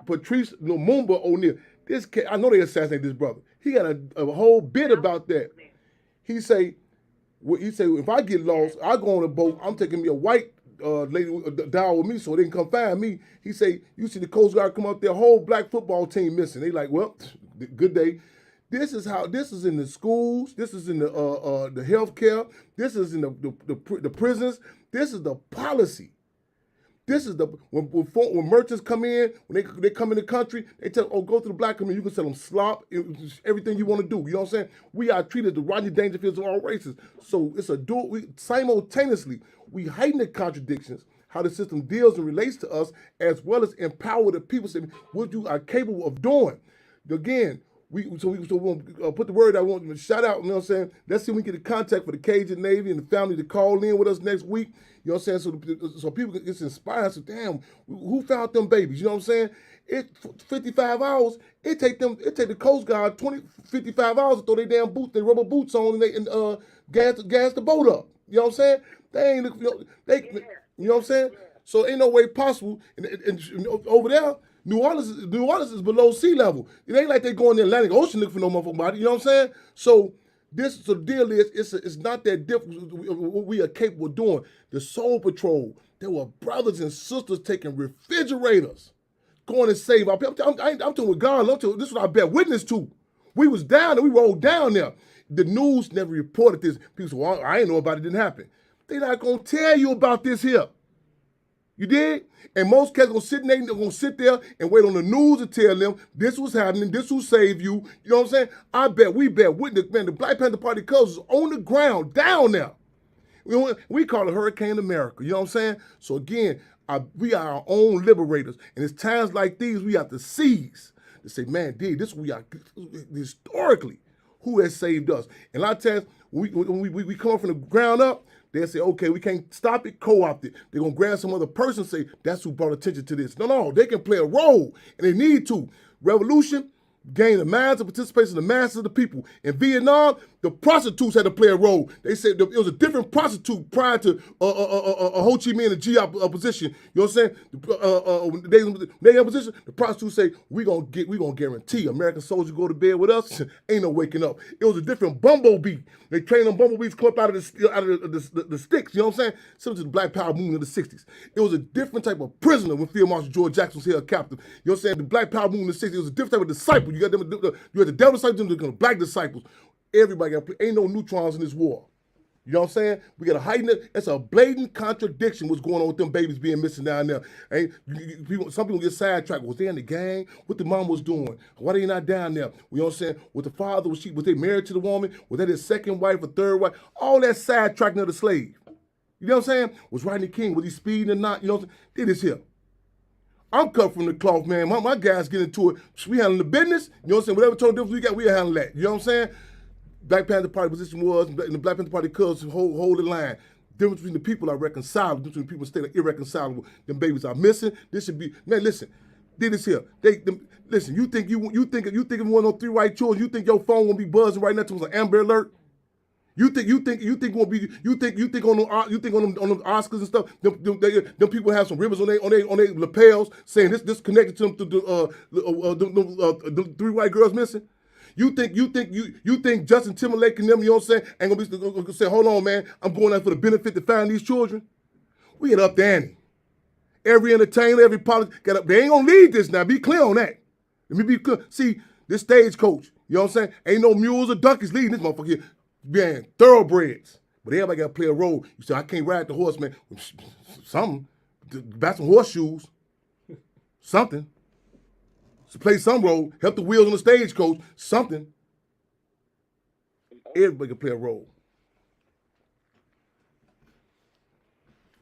Patrice Lumumba O'Neal. This cat, I know they assassinated this brother. He got a whole bit about that. He say, if I get lost, I go on a boat. I'm taking me a white lady down with me so they can come find me. He say, you see the Coast Guard come up there, whole black football team missing. They like, well, good day. This is in the schools. This is in the healthcare. This is in the prisons. This is the policy. This is when merchants come in, when they come in the country, they tell, go to the black community, you can sell them slop, everything you want to do. You know what I'm saying? We are treated the Rodney Dangerfields of all races. So it's a dual, simultaneously, we heighten the contradictions, how the system deals and relates to us, as well as empower the people, say what you are capable of doing. Again, we put the word out, we want to shout out, you know what I'm saying? Let's see if we can get a contact for the Cajun Navy and the family to call in with us next week. You know what I'm saying? So people get inspired. So damn, who found them babies? You know what I'm saying? It 55 hours. It take the Coast Guard 55 hours to throw their damn boots, their rubber boots on, and gas the boat up. You know what I'm saying? They ain't you know what I'm saying? So ain't no way possible. And over there, New Orleans is below sea level. It ain't like they go in the Atlantic Ocean looking for no motherfucking body. You know what I'm saying? So the deal is, it's not that difficult what we are capable of doing. The Soul Patrol, there were brothers and sisters taking refrigerators, going to save our people. I'm talking with God. This is what I bear witness to. We was down there. We rolled down there. The news never reported this. People said, well, I ain't know about it. It didn't happen. They're not going to tell you about this here. You did? And most cats they're gonna sit there and wait on the news to tell them this was happening, this will save you. You know what I'm saying? We bet witness, man, the Black Panther Party colors is on the ground down there. We call it Hurricane America. You know what I'm saying? So again, we are our own liberators. And it's times like these we have to seize to say, man, this we are historically who has saved us. And a lot of times when we come up from the ground up, they'll say, okay, we can't stop it, co-opt it. They're going to grab some other person and say, that's who brought attention to this. No, they can play a role, and they need to. Revolution, gain the minds and participation of the masses of the people. In Vietnam, the prostitutes had to play a role. They said it was a different prostitute prior to Ho Chi Minh and the GI opposition. You know what I'm saying? They opposition, the prostitutes say, we gonna guarantee American soldiers go to bed with us. Ain't no waking up. It was a different bumblebee. They trained them bumblebees come up out of the sticks. You know what I'm saying? Similar to the Black Power movement of the 60s. It was a different type of prisoner when Field Marshal George Jackson was held captive. You know what I'm saying? The Black Power movement of the 60s, it was a different type of disciple. You got the devil disciples and the black disciples. Everybody got to play. Ain't no neutrons in this war. You know what I'm saying? We got to heighten it. It's a blatant contradiction what's going on with them babies being missing down there. Some people get sidetracked. Was they in the gang? What the mom was doing? Why they not down there? You know what I'm saying? With the father, was they married to the woman? Was that his second wife or third wife? All that sidetracking of the slave. You know what I'm saying? Was Rodney King, was he speeding or not? You know what I'm saying? Did this here. I'm cut from the cloth, man. My guys get into it. We handling the business. You know what I'm saying? Whatever total difference we got, we handle that. You know what I'm saying? Black Panther Party position was, and the Black Panther Party cubs hold the line. The difference between the people are reconcilable. The difference between people stay irreconcilable. Them babies are missing. This should be, man, listen, did this here. Listen, you think if one of those 3 white children, you think your phone won't be buzzing right now to an Amber Alert? You think gonna be you think on the Oscars and stuff? Them people have some ribbons on their lapels saying this connected to them to the 3 white girls missing. You think Justin Timberlake and them, you know what I'm saying, ain't gonna be say, hold on, man, I'm going out for the benefit to find these children? We get up the ante. Every entertainer, every politician, they ain't gonna lead this now. Be clear on that. Let me be clear. See, this stagecoach, you know what I'm saying? Ain't no mules or donkeys leading this motherfucker here. Man, thoroughbreds. But everybody got to play a role. You say, I can't ride the horse, man. Something. Buy some horseshoes. Something. So play some role. Help the wheels on the stagecoach. Something. Everybody can play a role.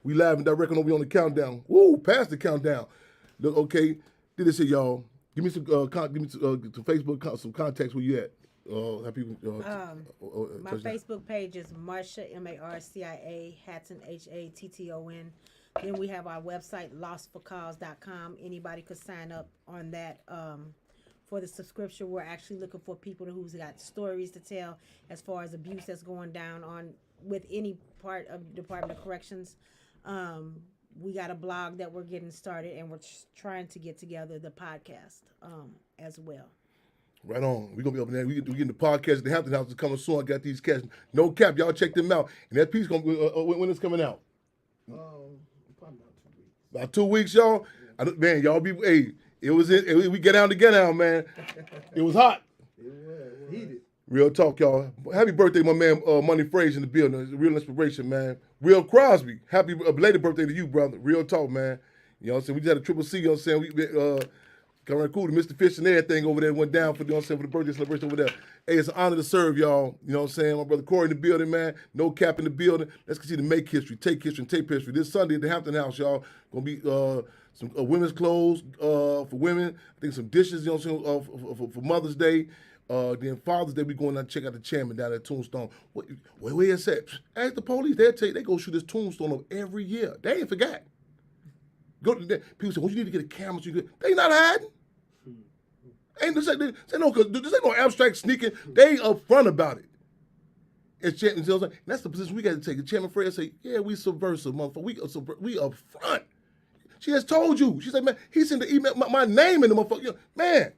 We live and direct on the countdown. Woo, past the countdown. Look, okay, did this here, y'all. Give me some Facebook, some contacts where you at. Have people, my Facebook page is Marcia, Marcia Hatton, Hatton. Then we have our website, lostforcause.com. Anybody could sign up on that for the subscription. We're actually looking for people who's got stories to tell as far as abuse that's going down with any part of the Department of Corrections. We got a blog that we're getting started, and we're trying to get together the podcast as well. Right on. We're going to be up there. We're getting the podcast at the Hampton House is coming soon. I got these cats. No cap. Y'all check them out. And that piece going to be, when it's coming out? Probably about 2 weeks, y'all. Yeah. Man, y'all be, hey, we get down to get out, man. It was hot. It was heated. Real talk, y'all. Happy birthday, my man, Money Frazier in the building. It's a real inspiration, man. Real Crosby. Happy belated birthday to you, brother. Real talk, man. You know what I'm saying? We just had a triple C, you know what I'm saying? We coming cool to Mr. Fish and everything over there went down for, you know what I'm saying, for the birthday celebration over there. Hey, it's an honor to serve y'all. You know what I'm saying? My brother Corey in the building, man. No cap in the building. Let's continue to make history, take history, and tape history. This Sunday at the Hampton House, y'all. Gonna be some women's clothes for women. I think some dishes, you know what I'm saying, for Mother's Day. Then Father's Day, we going down and check out the chairman down at Tombstone. Where is that? Ask the police. They'll tell you, they go shoot this Tombstone up every year. They ain't forgot. Go to that. People say, well, you need to get a camera. They not hiding. Ain't this ain't no abstract sneaking. They upfront about it. And that's the position we got to take. The chairman Fred say, yeah, we subversive, motherfucker. We upfront. She has told you. She said, man, he sent the email, my name in the motherfucker. Man.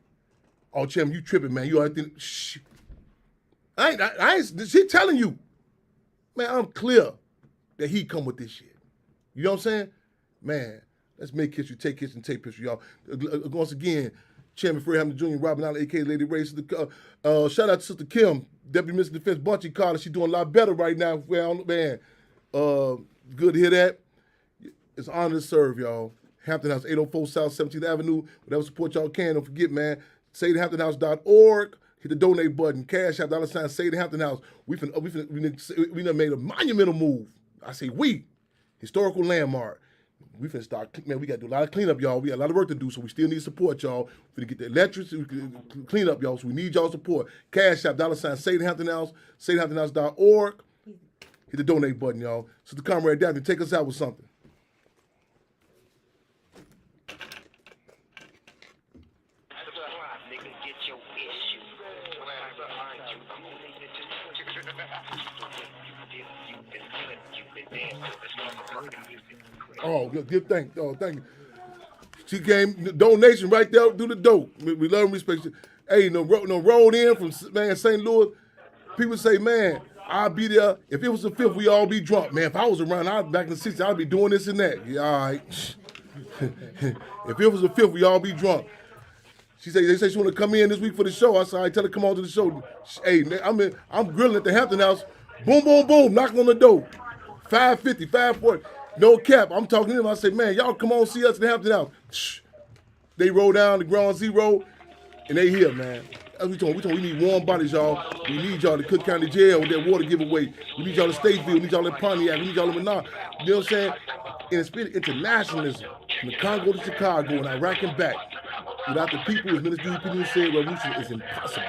Oh, chairman, you tripping, man. You already think, shh. I ain't, she telling you. Man, I'm clear that he come with this shit. You know what I'm saying? Man, let's make history, take history, and tape history, y'all. Once again, Chairman Fred Hampton Jr., Robin Allen, a.k.a. Lady Ray. Shout out to Sister Kim, Deputy Minister of Defense, Bunchy Carter. She's doing a lot better right now. Well, man, good to hear that. It's an honor to serve, y'all. Hampton House, 804 South 17th Avenue. Whatever support y'all can, don't forget, man. SaveTheHamptonHouse.org. Hit the donate button. Cash out, $ Save the Hampton House. We done made a monumental move. I say we. Historical landmark. We finna start, man, we got to do a lot of cleanup, y'all. We got a lot of work to do, so we still need support, y'all. We finna get the electricity, clean up, y'all, so we need y'all support. Cash out, $ Save the Hampton House, SaveTheHamptonHouse.org. Hit the donate button, y'all. So the Comrade Daphne, take us out with something. Oh, good thing. Oh, thank you. She came, donation right there through the door. We love and respect you. Hey, rolled in from, man, St. Louis. People say, man, I'll be there. If it was the 5th, we all be drunk. Man, if I was around, back in the 60s, I'd be doing this and that. Yeah, all right. If it was the 5th, we all be drunk. They say she want to come in this week for the show. I said, all right, tell her come on to the show. Hey, man, I'm grilling at the Hampton House. Boom, boom, boom, knocking on the door. 550, 540. No cap. I'm talking to them. I say, man, y'all come on see us at the Hampton House. Shh. They roll down the ground zero, and they here, man. As we told, we need warm bodies, y'all. We need y'all to Cook County Jail with that water giveaway. We need y'all to Stateville. We need y'all in Pontiac. We need y'all in Menard. You know what I'm saying? In the spirit of internationalism, from the Congo to Chicago and Iraq and back, without the people, as Minister people said, revolution is impossible.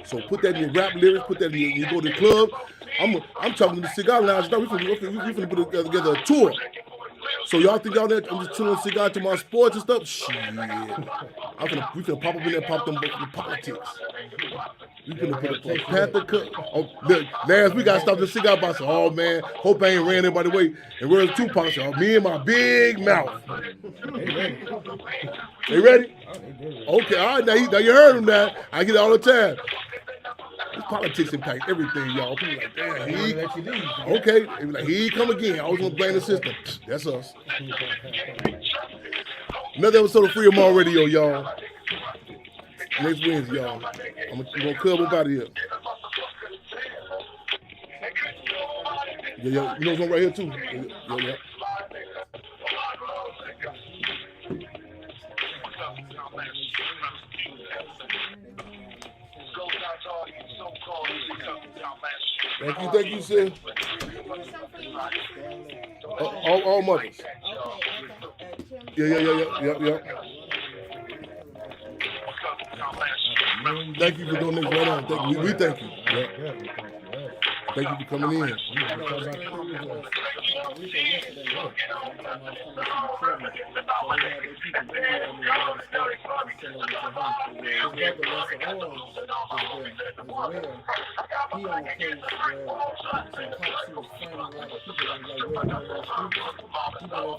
So put that in your rap lyrics. Put that in you go to the club. I'm talking to the cigar lounge now. We finna put together a tour. So y'all think y'all there? I'm just chilling cigar to my sports and stuff. Shit, we finna pop up in there, pop them politics. We could have put a Panther cut. Oh, look, last week I stopped the cigar box. I said, oh man, hope I ain't ran anybody away. And where's Tupac? I said, oh, me and my big mouth. They ready? Okay, all right, now you heard him now. I get it all the time. This politics impact everything, y'all. People like, damn, okay. They be like, he come again. I always want to blame the system. That's us. Another episode of Free All Radio, y'all. Next Wednesday, y'all. I'm gonna club up out of here. Yeah. You know what's right here too? Yeah. Thank you, sis. All mothers. Yeah. Thank you for doing this right on. Thank you. We thank you. Yeah. Thank you for coming in. He on the case where some cops who was finding a lot of people like,